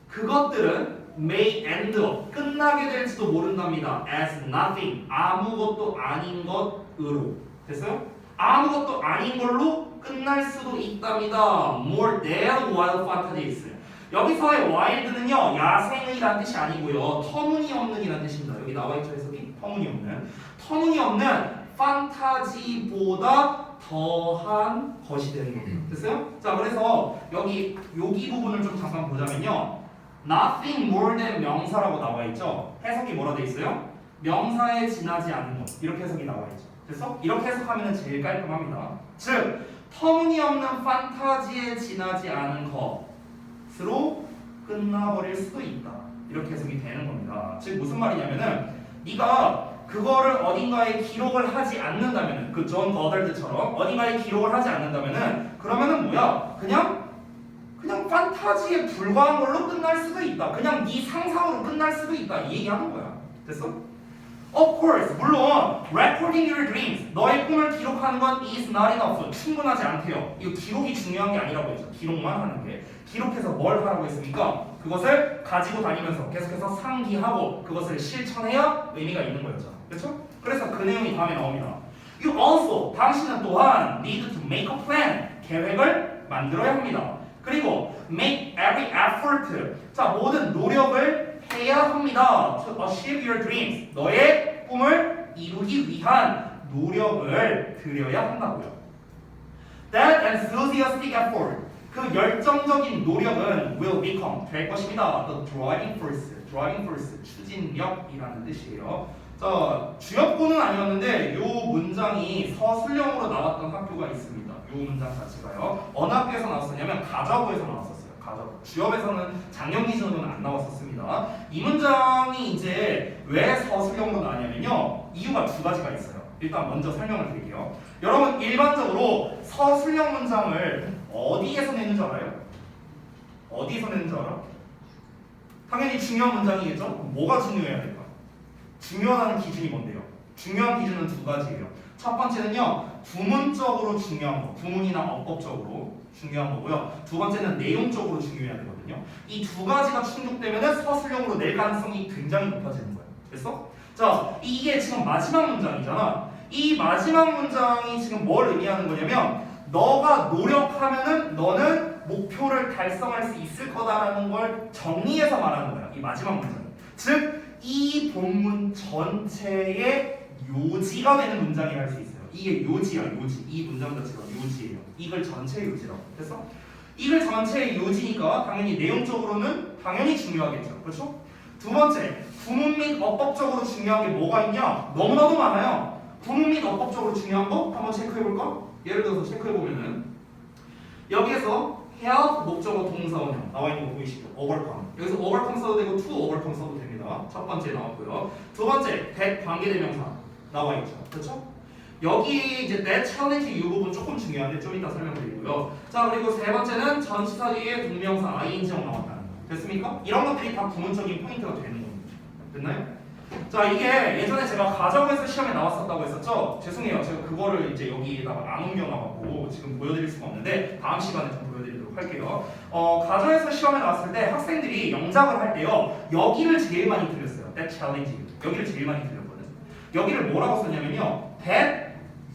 그것들은 may end up, 끝나게 될지도 모른답니다. as nothing, 아무것도 아닌 것으로. 됐어요? 아무것도 아닌 걸로 끝날 수도 있답니다. more than wild fantasies. 여기서의 wild는요, 야생의란 뜻이 아니고요, 터무니없는이란 뜻입니다. 여기 나와있죠, 해석이? 터무니없는 판타지보다 더한 것이 되는 겁니다. 됐어요? 자, 그래서 여기 부분을 좀 잠깐 보자면요. nothing more than 명사라고 나와 있죠. 해석이 뭐라 돼 있어요? 명사에 지나지 않는 것. 이렇게 해석이 나와 있죠. 됐어? 이렇게 해석하면 제일 깔끔합니다. 즉 터무니없는 판타지에 지나지 않은 것으로 끝나버릴 수도 있다. 이렇게 해석이 되는 겁니다. 즉 무슨 말이냐면은 네가 그거를 어딘가에 기록을 하지 않는다면은 그 존 버덜드처럼 어딘가에 기록을 하지 않는다면은 그러면은 뭐야? 그냥 판타지에 불과한 걸로 끝날 수도 있다. 그냥 네 상상으로 끝날 수도 있다. 이 얘기하는 거야. 됐어? Of course, 물론 recording your dreams, 너의 꿈을 기록하는 건 is not enough, 충분하지 않대요. 이거 기록이 중요한 게 아니라고 했죠. 기록만 하는 게. 기록해서 뭘 하라고 했습니까? 그것을 가지고 다니면서 계속해서 상기하고 그것을 실천해야 의미가 있는 거였죠. 그렇죠? 그래서 그 내용이 다음에 나옵니다. You also, 당신은 또한 need to make a plan, 계획을 만들어야 합니다. 그리고 make every effort, 자 모든 노력을 해야 합니다. To achieve your dreams, 너의 꿈을 이루기 위한 노력을 들여야 한다고요. That enthusiastic effort, 그 열정적인 노력은 will become, 될 것입니다. The driving force, 추진력이라는 뜻이에요. 자, 주역구는 아니었는데 요 문장이 서술형으로 나왔던 학교가 있습니다. 요 문장 자체가요. 어느 학교에서 나왔었냐면 가자고에서 나왔었어요. 가자고. 주역에서는 작년 기준으로는 안 나왔었습니다. 이 문장이 이제 왜 서술형으로 나왔냐면요. 이유가 두 가지가 있어요. 일단 먼저 설명을 드릴게요. 여러분 일반적으로 서술형 문장을 어디에서 내는 줄 알아요? 어디에서 내는 줄 알아? 당연히 중요한 문장이겠죠? 뭐가 중요해야 될까? 중요하다는 기준이 뭔데요? 중요한 기준은 두 가지예요. 첫 번째는요, 구문적으로 중요한 거, 구문이나 어법적으로 중요한 거고요. 두 번째는 내용적으로 중요해야 되거든요. 이 두 가지가 충족되면 서술형으로 낼 가능성이 굉장히 높아지는 거예요. 됐어? 자, 이게 지금 마지막 문장이잖아. 이 마지막 문장이 지금 뭘 의미하는 거냐면 너가 노력하면은 너는 목표를 달성할 수 있을 거다라는 걸 정리해서 말하는 거야. 이 마지막 문장. 즉, 이 본문 전체의 요지가 되는 문장이라 할 수 있어요. 이게 요지야, 요지. 이 문장 자체가 요지예요. 이걸 전체의 요지라고. 됐어? 이걸 전체의 요지니까 당연히 내용적으로는 당연히 중요하겠죠. 그렇죠? 두 번째, 구문 및 어법적으로 중요한 게 뭐가 있냐? 너무나도 많아요. 구문 및 어법적으로 중요한 거 한번 체크해볼까? 예를 들어서 체크해보면은 여기에서 help 목적어 동사원형 나와 있는 거 보이시죠? overcome. 여기서 overcome 써도 되고 to overcome 써도 됩니다. 첫 번째 나왔고요. 두 번째, that 관계대명사 나와 있죠. 그렇죠? 여기 이제 that challenge 이 부분 조금 중요한데 좀 이따 설명드리고요. 자, 그리고 세 번째는 전치사 뒤에 동명사 ing형 나왔다는 거. 됐습니까? 이런 것들이 다 구문적인 포인트가 되는 겁니다. 됐나요? 자, 이게 예전에 제가 가정에서 시험에 나왔었다고 했었죠? 죄송해요. 제가 그거를 이제 여기다가 안 옮겨놔갖고 지금 보여드릴 수가 없는데 다음 시간에 좀 보여드리도록 할게요. 가정에서 시험에 나왔을 때 학생들이 영작을 할 때요. 여기를 제일 많이 틀렸어요. That challenge. 여기를 제일 많이 틀렸거든요. 여기를 뭐라고 썼냐면요. That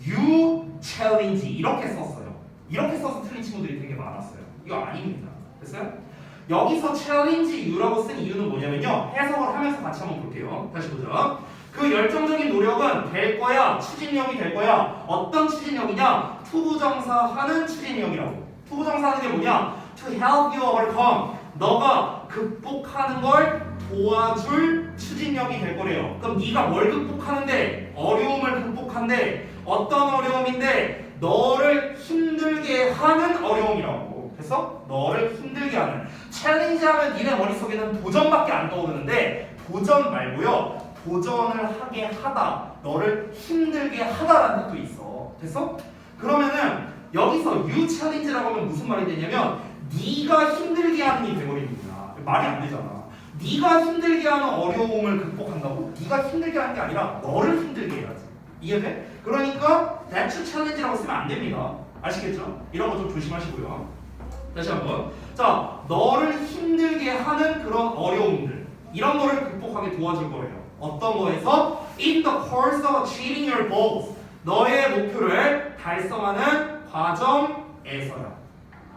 you challenge 이렇게 썼어요. 이렇게 써서 틀린 친구들이 되게 많았어요. 이거 아닙니다. 됐어요? 여기서 challenge you라고 쓴 이유는 뭐냐면요. 해석을 하면서 같이 한번 볼게요. 다시 보자. 그 열정적인 노력은 될 거야, 추진력이 될 거야. 어떤 추진력이냐? 투부정사 하는 추진력이라고. 투부정사 하는 게 뭐냐? To help you overcome. 너가 극복하는 걸 도와줄 추진력이 될 거래요. 그럼 네가 뭘 극복하는데? 어려움을 극복한데 어떤 어려움인데? 너를 힘들게 하는 어려움이라고. 됐어? 너를 힘들게 하는. 챌린지 하면 니네 머릿속에는 도전밖에 안 떠오르는데 도전 말고요. 도전을 하게 하다. 너를 힘들게 하다라는 뜻도 있어. 됐어? 그러면은 여기서 you challenge라고 하면 무슨 말이 되냐면 네가 힘들게 하는 게 돼버립니다. 말이 안 되잖아. 네가 힘들게 하는 어려움을 극복한다고? 네가 힘들게 하는 게 아니라 너를 힘들게 해야지. 이해돼? 그러니까 that you challenge라고 쓰면 안 됩니다. 아시겠죠? 이런 거 좀 조심하시고요. 다시 한번. 자, 너를 힘들게 하는 그런 어려움들 이런 거를 극복하게 도와줄 거예요. 어떤 거에서? In the course of achieving your goals. 너의 목표를 달성하는 과정에서요.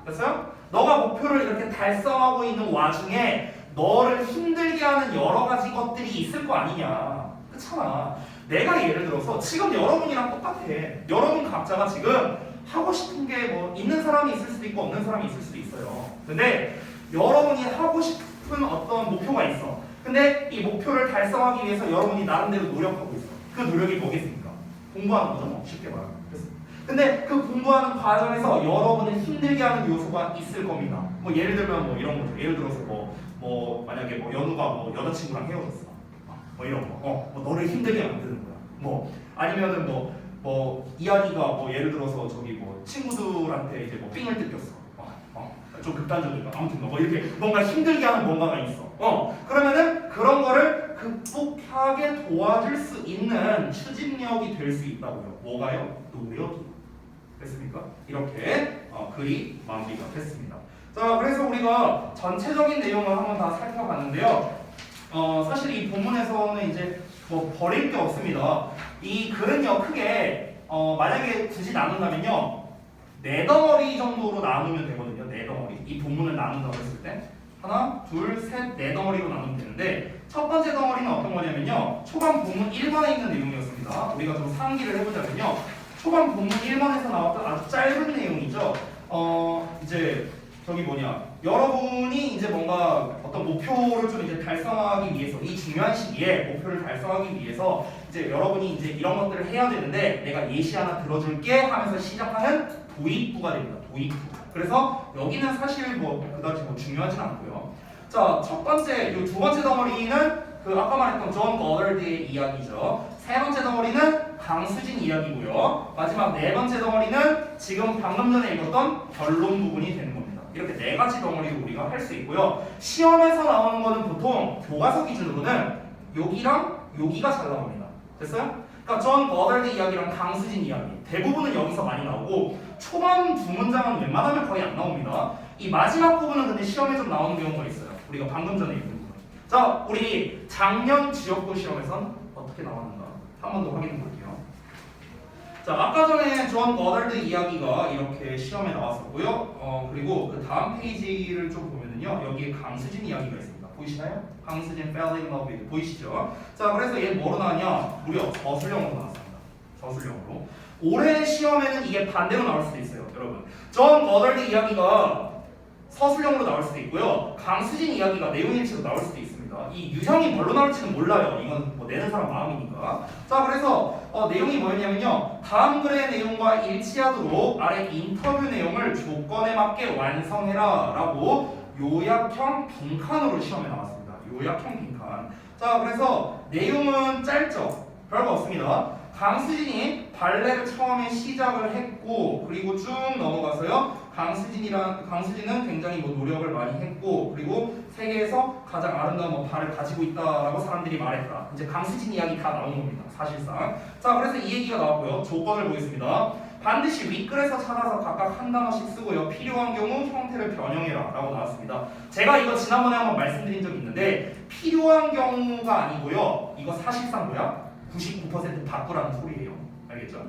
됐어요? 너가 목표를 이렇게 달성하고 있는 와중에 너를 힘들게 하는 여러 가지 것들이 있을 거 아니냐. 그렇잖아. 내가 예를 들어서 지금 여러분이랑 똑같아. 여러분 각자가 지금 하고 싶은 게 뭐 있는 사람이 있을 수도 있고 없는 사람이 있을 수도 있어요. 근데 여러분이 하고 싶은 싶은 어떤 목표가 있어. 근데 이 목표를 달성하기 위해서 여러분이 나름대로 노력하고 있어. 그 노력이 뭐겠습니까? 공부하는 거죠. 뭐 쉽게 말하면. 근데 그 공부하는 과정에서 여러분을 힘들게 하는 요소가 있을 겁니다. 뭐 예를 들면 뭐 이런 거죠. 예를 들어서 뭐 만약에 뭐 연우가 뭐 여자친구랑 헤어졌어. 뭐 이런 거. 뭐 너를 힘들게 만드는 거야. 뭐 아니면은 뭐 이야기가 뭐 예를 들어서 저기 뭐 친구들한테 이제 뭐 삥을 뜯겼어. 좀 극단적이다. 아무튼 뭐 이렇게 뭔가 힘들게 하는 뭔가가 있어. 그러면은 그런 거를 극복하게 도와줄 수 있는 추진력이 될 수 있다고요. 뭐가요? 노력이. 됐습니까? 이렇게 글이 마무리가 됐습니다. 자, 그래서 우리가 전체적인 내용을 한번 다 살펴봤는데요. 사실 이 본문에서는 이제 뭐 버릴 게 없습니다. 이 글은요 크게 만약에 굳이 나눈다면요 4덩어리 정도로 나누면 되거든요. 4덩어리. 이 본문을 나눈다고 했을 때 하나, 둘, 셋, 4덩어리로 나누면 되는데 첫 번째 덩어리는 어떤 거냐면요 초반 본문 1번에 있는 내용이었습니다. 우리가 좀 상기를 해보자면요 초반 본문 1번에서 나왔던 아주 짧은 내용이죠. 이제 저기 여러분이 이제 뭔가 어떤 목표를 좀 이제 달성하기 위해서 이 중요한 시기에 목표를 달성하기 위해서 이제 여러분이 이제 이런 것들을 해야 되는데 내가 예시 하나 들어줄게 하면서 시작하는 도입부가 됩니다. 도입부. 그래서 여기는 사실 그다지 중요하진 않고요. 자, 첫 번째, 이 두 번째 덩어리는 그 아까 말했던 존 거덜드의 이야기죠. 세 번째 덩어리는 강수진 이야기고요. 마지막 네 번째 덩어리는 지금 방금 전에 읽었던 결론 부분이 되는 겁니다. 이렇게 4가지 덩어리로 우리가 할 수 있고요. 시험에서 나오는 거는 보통 교과서 기준으로는 여기랑 여기가 잘 나옵니다. 됐어요? 그러니까 존 거덜드 이야기랑 강수진 이야기 대부분은 여기서 많이 나오고 초반 두 문장은 웬만하면 거의 안 나옵니다. 이 마지막 부분은 근데 시험에 좀 나오는 경우가 있어요. 우리가 방금 전에 읽은 부분. 자, 우리 작년 지역고 시험에선 어떻게 나왔는가 한 번 더 확인해 볼게요. 자, 아까 전에 존 거덜드 이야기가 이렇게 시험에 나왔었고요. 그리고 그 다음 페이지를 좀 보면은요 여기에 강수진 이야기가 있습니다. 보이시나요? 강수진 fell in love with 보이시죠? 자, 그래서 얘 뭐로 나왔냐? 무려 저술형으로 나왔습니다. 저술형으로. 올해 시험에는 이게 반대로 나올 수도 있어요, 여러분. 존 거덜드 이야기가 서술형으로 나올 수도 있고요. 강수진 이야기가 내용일치로 나올 수도 있습니다. 이 유형이 뭘로 나올지는 몰라요. 이건 뭐 내는 사람 마음이니까. 자, 그래서 내용이 뭐였냐면요. 다음 글의 내용과 일치하도록 아래 인터뷰 내용을 조건에 맞게 완성해라 라고 요약형 빈칸으로 시험에 나왔습니다. 요약형 빈칸. 자, 그래서 내용은 짧죠. 별거 없습니다. 강수진이 발레를 처음에 시작을 했고 그리고 쭉 넘어가서요. 강수진은 굉장히 노력을 많이 했고 그리고 세계에서 가장 아름다운 발을 가지고 있다라고 사람들이 말했다. 이제 강수진 이야기 다 나온 겁니다. 사실상. 자, 그래서 이 얘기가 나왔고요. 조건을 보겠습니다. 반드시 윗글에서 찾아서 각각 한 단어씩 쓰고요. 필요한 경우 형태를 변형해라 라고 나왔습니다. 제가 이거 지난번에 한번 말씀드린 적이 있는데 필요한 경우가 아니고요. 이거 사실상 99% 바꾸라는 소리예요. 알겠죠?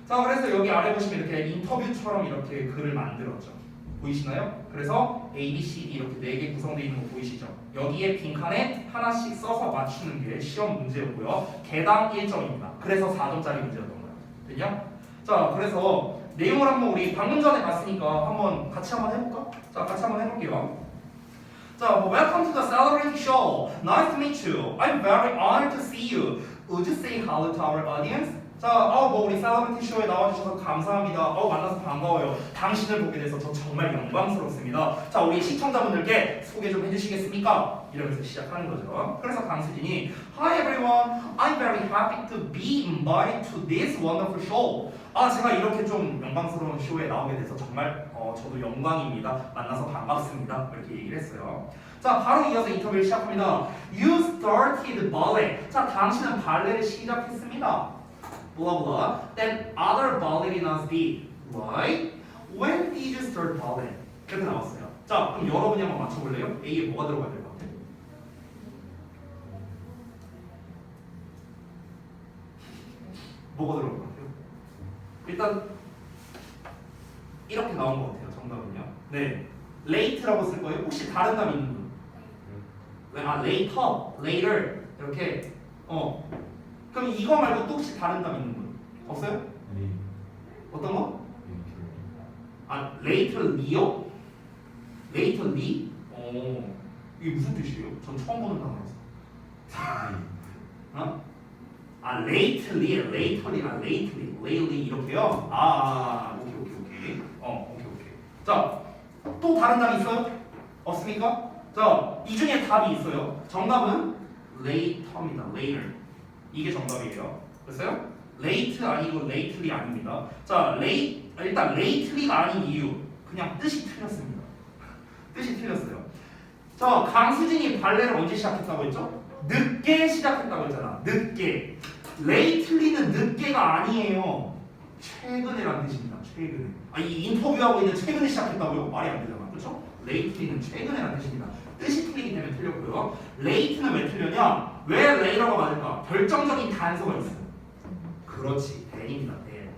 자, 그래서 여기 아래 보시면 이렇게 인터뷰처럼 이렇게 글을 만들었죠. 보이시나요? 그래서 A, B, C, D 이렇게 4개 구성되어 있는 거 보이시죠? 여기에 빈칸에 하나씩 써서 맞추는 게 시험 문제였고요. 개당 1점입니다. 그래서 4점짜리 문제였던 거예요. 됐냐? 자, 그래서 내용을 한번 우리 방금 전에 봤으니까 같이 한번 해볼까? 자, 같이 한번 해볼게요. 자, welcome to the celebrity show. Nice to meet you. I'm very honored to see you. Would you say hello to our audience? 자, 우리 셀러브리티 쇼에 나와주셔서 감사합니다. 만나서 반가워요. 당신을 보게 돼서 저 정말 영광스럽습니다. 자, 우리 시청자분들께 소개 좀 해주시겠습니까? 이러면서 시작하는 거죠. 그래서 강수진이 Hi everyone, I'm very happy to be invited to this wonderful show. 제가 이렇게 좀 영광스러운 쇼에 나오게 돼서 정말 저도 영광입니다. 만나서 반갑습니다. 이렇게 얘기를 했어요. 자, 바로 이어서 인터뷰를 시작합니다. You started ballet. 자, 당신은 발레를 시작했습니다. blah blah. Then other ballerinas did. Right? When did you start ballet? 이렇게 나왔어요. 자, 그럼 여러분이 한번 맞춰볼래요? A에 뭐가 들어가야 될 것 같아요? 뭐가 들어갈 것 같아요? 일단 이렇게 나온 것 같아요. 정답은요. 네, late라고 쓸 거예요. 혹시 다른 답 있는 분? later, later 이렇게. 그럼 이거 말고 또 혹시 다른 답 있는 분? 없어요? 어떤 거? laterly요? laterly? 이게 무슨 뜻이에요? 전 처음 보는 단어라서. 어? 아, lately 이렇게요? 오케이. 오케이. 자, 또 다른 답이 있어요? 없습니까? 자, 이 중에 답이 있어요. 정답은 later입니다. later. 이게 정답이에요. 됐어요? late 아니고 lately 아닙니다. 자, 일단 lately가 아닌 이유. 그냥 뜻이 틀렸습니다. 뜻이 틀렸어요. 자, 강수진이 발레를 언제 시작했다고 했죠? 늦게 시작했다고 했잖아. 늦게. lately는 늦게가 아니에요. 최근에란 뜻입니다. 최근에. 이 인터뷰하고 있는 최근에 시작했다고요? 말이 안 되잖아. 그렇죠? lately는 최근에란 뜻입니다. 뜻이 틀리기 때문에 틀렸고요. late는 왜 틀렸냐? 왜 later가 맞을까? 결정적인 단서가 있어요. 그렇지. then입니다. then.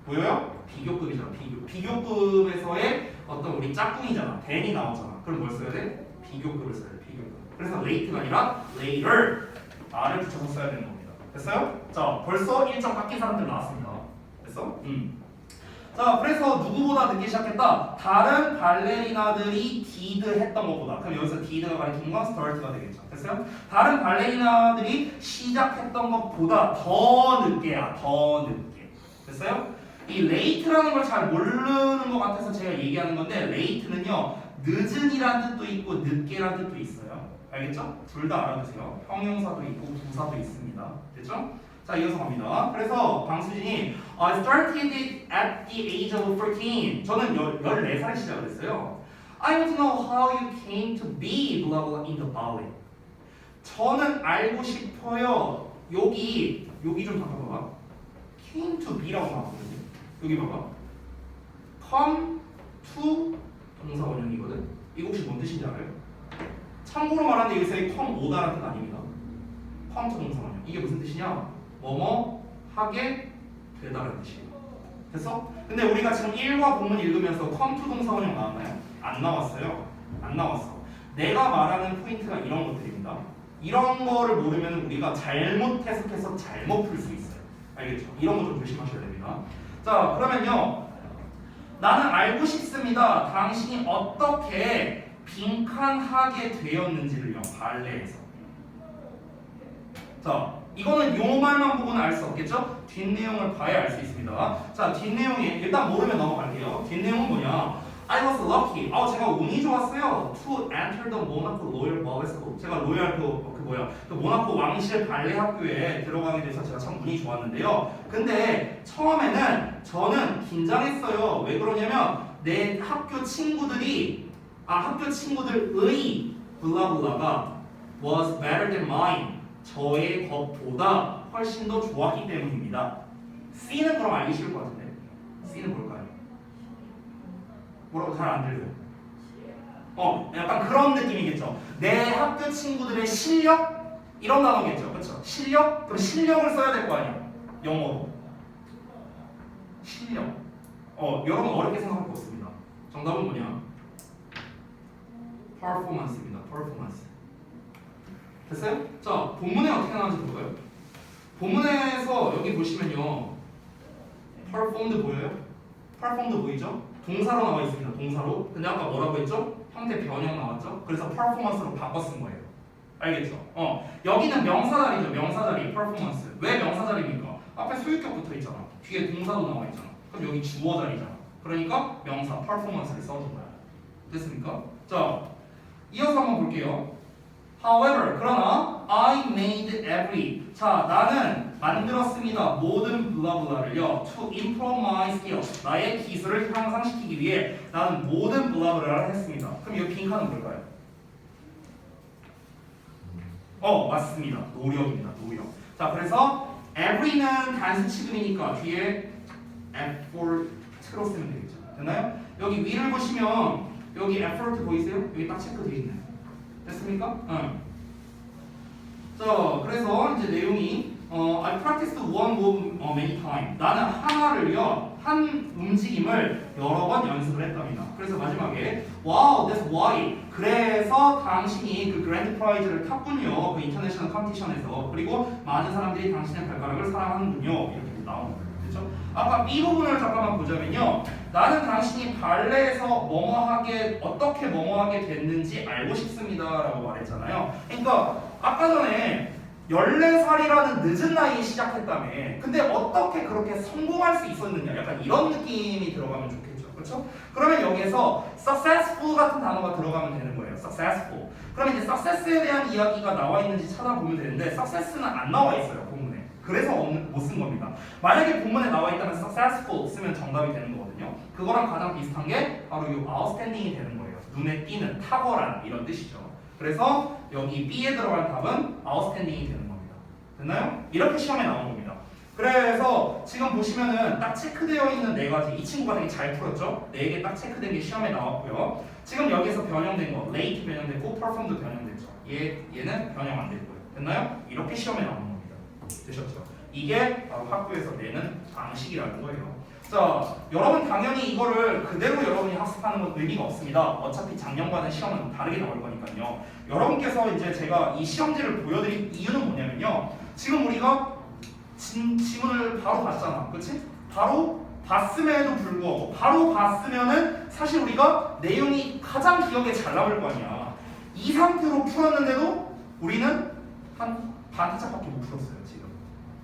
보여요? 비교급이잖아. 비교급에서의 어떤 우리 짝꿍이잖아. then이 나오잖아. 그럼 뭘 써야 돼? 비교급을 써야 돼. 비교급. 그래서 late가 아니라 later. R을 붙여서 써야 되는 겁니다. 됐어요? 자, 벌써 1점 깎인 사람들 나왔습니다. 됐어? 자, 그래서 누구보다 늦게 시작했다? 다른 발레리나들이 did 했던 것보다. 그럼 여기서 did가 가리키는 건 start가 되겠죠. 됐어요? 다른 발레리나들이 시작했던 것보다 더 늦게야. 더 늦게. 됐어요? 이 late라는 걸 잘 모르는 것 같아서 제가 얘기하는 건데 late는요. 늦은이란 뜻도 있고 늦게란 뜻도 있어요. 알겠죠? 둘 다 알아두세요. 형용사도 있고 부사도 있습니다. 됐죠? 자, 이어서 갑니다. 그래서 방수진이 I started it at the age of 14. 저는 14살에 시작을 했어요. I want to know how you came to be blah blah in the ballet. 저는 알고 싶어요. 여기 좀 바꿔봐봐. came to be라고 나왔거든요. 여기 봐봐. come to 동사 원형이거든. 이거 혹시 뭔 뜻인지 알아요? 참고로 말하는데 여기서의 come 오다라는 뜻 아닙니다. come to 동사 원형. 이게 무슨 뜻이냐? 뭐뭐 하게 되다라는 뜻이에요. 됐어? 근데 우리가 지금 1과 본문 읽으면서 come to 동사 원형 나왔나요? 안 나왔어요. 안 나왔어. 내가 말하는 포인트가 이런 것들입니다. 이런 거를 모르면 우리가 잘못 해석해서 잘못 풀 수 있어요. 알겠죠? 이런 거 좀 조심하셔야 됩니다. 자, 그러면요. 나는 알고 싶습니다. 당신이 어떻게 빈칸하게 되었는지를요. 발레에서. 자, 이거는 요 말만 보고는 알 수 없겠죠? 뒷내용을 봐야 알 수 있습니다. 자, 뒷내용이 일단 모르면 넘어갈게요. 뒷내용은 뭐냐? I was lucky. 제가 운이 좋았어요. To enter the Monaco Royal Ballet School. 제가 로얄 그 모나코 왕실 발레 학교에 들어가게 돼서 제가 참 운이 좋았는데요. 근데 처음에는 저는 긴장했어요. 왜 그러냐면 내 학교 친구들의 블라블라가 was better than mine. 저의 것보다 훨씬 더 좋았기 때문입니다. C는 그럼 알기 쉬울 것 같은데. C는 뭘까요? 뭐라고 잘 안 들려요. 약간 그런 느낌이겠죠. 내 학교 친구들의 실력? 이런 단어겠죠. 그렇죠? 실력? 그럼 실력을 써야 될 거 아니야. 영어로. 실력. 여러분 어렵게 생각할 거 없습니다. 정답은 뭐냐? performance입니다. performance. 됐어요? 자, 본문에 어떻게 나오는지 볼까요? 본문에서 여기 보시면요. performed 보여요? performed 보이죠? 동사로 나와 있습니다. 동사로. 근데 아까 뭐라고 했죠? 형태 변형 나왔죠? 그래서 performance로 바꿔 쓴 거예요. 알겠죠? 여기는 명사자리죠. 명사자리 performance. 왜 명사자리입니까? 앞에 소유격 붙어 있잖아. 뒤에 동사도 나와 있잖아. 그럼 여기 주어자리잖아. 그러니까 명사 performance를 써준 거야. 됐습니까? 자, 이어서 한번 볼게요. However, 그러나 I made every. 자, 나는 만들었습니다. 모든 블라블라를요. To improve my skills. 나의 기술을 향상시키기 위해 나는 모든 블라블라를 했습니다. 그럼 이 빈칸은 뭘까요? 맞습니다. 노력입니다. 노력. 자, 그래서 every는 단수 취급이니까 뒤에 effort로 쓰면 되겠죠. 됐나요? 여기 위를 보시면 여기 effort 보이세요? 여기 딱 체크되어 있네. 됐습니까? 자, 그래서 이제 내용이 I practiced one move many times. 나는 한 움직임을 여러 번 연습을 했답니다. 그래서 마지막에 Wow, that's why. 그래서 당신이 그 그랜드 프라이즈를 탔군요. 그 인터내셔널 컴피티션에서. 그리고 많은 사람들이 당신의 발가락을 사랑하는군요. 이렇게 나오는 거예요. 됐죠? 아까 B 부분을 잠깐만 보자면요. 나는 당신이 발레에서 뭐뭐하게 어떻게 뭐뭐하게 됐는지 알고 싶습니다라고 말했잖아요. 그러니까 아까 전에 14살이라는 늦은 나이에 시작했다며. 근데 어떻게 그렇게 성공할 수 있었느냐? 약간 이런 느낌이 들어가면 좋겠죠. 그렇죠? 그러면 여기에서 successful 같은 단어가 들어가면 되는 거예요. successful. 그러면 이제 success에 대한 이야기가 나와 있는지 찾아보면 되는데 success는 안 나와 있어요. 본문에. 그래서 못 쓴 겁니다. 만약에 본문에 나와 있다면 successful 쓰면 정답이 되는 거거든요. 그거랑 가장 비슷한 게 바로 이 outstanding이 되는 거예요. 눈에 띄는, 탁월한 이런 뜻이죠. 그래서 여기 B에 들어간 답은 outstanding이 되는 겁니다. 됐나요? 이렇게 시험에 나온 겁니다. 그래서 지금 보시면은 딱 체크되어 있는 네 가지, 이 친구가 되게 잘 풀었죠? 네 개 딱 체크된 게 시험에 나왔고요. 지금 여기서 변형된 거, late 변형됐고 perform도 변형됐죠. 얘는 변형 안 됐고요. 됐나요? 이렇게 시험에 나오는 겁니다. 되셨죠? 이게 바로 학교에서 내는 방식이라는 거예요. 자, 여러분 당연히 이거를 그대로 여러분이 학습하는 건 의미가 없습니다. 어차피 작년과는 시험은 다르게 나올 거니까요. 여러분께서 이제 제가 이 시험지를 보여드린 이유는 뭐냐면요. 지금 우리가 지문을 바로 봤잖아. 그렇지? 바로 봤음에도 불구하고 바로 봤으면은 사실 우리가 내용이 가장 기억에 잘 남을 거 아니야. 이 상태로 풀었는데도 우리는 한 반 타짝밖에 못 풀었어요. 지금.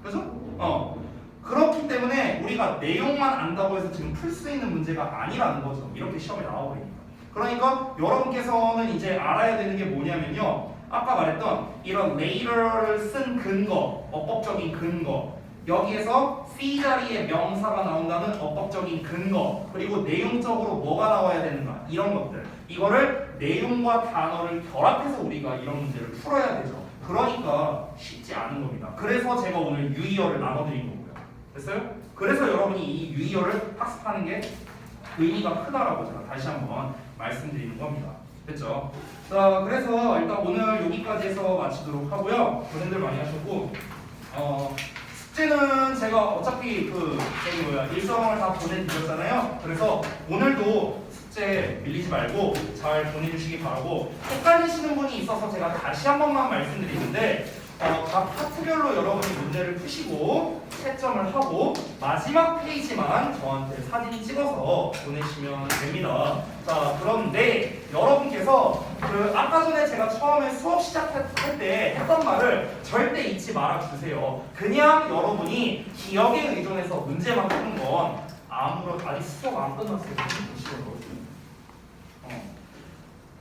그죠? 그렇기 때문에 우리가 내용만 안다고 해서 지금 풀 수 있는 문제가 아니라는 거죠. 이렇게 시험에 나와버리니까. 그러니까 여러분께서는 이제 알아야 되는 게 뭐냐면요. 아까 말했던 이런 later를 쓴 근거, 어법적인 근거, 여기에서 C 자리에 명사가 나온다는 어법적인 근거, 그리고 내용적으로 뭐가 나와야 되는가, 이런 것들, 이거를 내용과 단어를 결합해서 우리가 이런 문제를 풀어야 되죠. 그러니까 쉽지 않은 겁니다. 그래서 제가 오늘 유의어를 나눠드린 거고요. 됐어요? 그래서 여러분이 이 유의어를 학습하는 게 의미가 크다라고 제가 다시 한번 말씀드리는 겁니다. 됐죠? 자, 그래서 일단 오늘 여기까지 해서 마치도록 하고요. 고생들 많이 하셨고, 숙제는 제가 어차피 일정을 다 보내드렸잖아요. 그래서 오늘도 숙제 밀리지 말고 잘 보내주시기 바라고, 헷갈리시는 분이 있어서 제가 다시 한 번만 말씀드리는데, 각 파트별로 여러분이 문제를 푸시고 채점을 하고 마지막 페이지만 저한테 사진 찍어서 보내시면 됩니다. 자, 그런데 여러분께서 아까 전에 제가 처음에 수업 시작할 때 했던 말을 절대 잊지 말아 주세요. 그냥 여러분이 기억에 의존해서 문제만 푸는 건 아직 수업 안 끝났어요.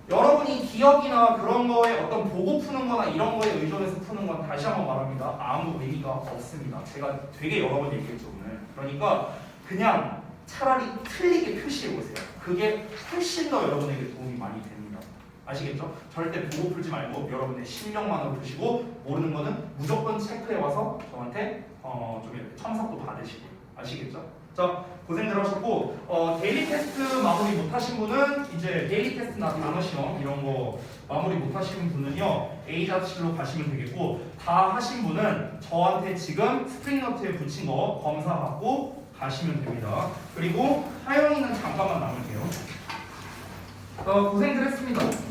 여러분이 기억이나 그런 거에 어떤 보고 푸는 거나 이런 거에 의존해서 푸는 건 다시 한번 말합니다. 아무 의미가 없습니다. 제가 되게 여러 번 얘기했죠 오늘. 그러니까 그냥 차라리 틀리게 표시해 보세요. 그게 훨씬 더 여러분에게 도움이 많이 됩니다. 아시겠죠? 절대 보고 풀지 말고 여러분의 실력만으로 푸시고, 모르는 거는 무조건 체크해 와서 저한테 좀 이렇게 첨삭도 받으시고. 아시겠죠? 자, 고생들 하셨고, 데일리 테스트 마무리 못하신 분은 이제 데일리 테스트나 단어 시험 이런 거 마무리 못하신 분은요 A자실로 가시면 되겠고, 다 하신 분은 저한테 지금 스프링노트에 붙인 거 검사받고 가시면 됩니다. 그리고 하영이는 잠깐만 남을게요. 고생들 했습니다.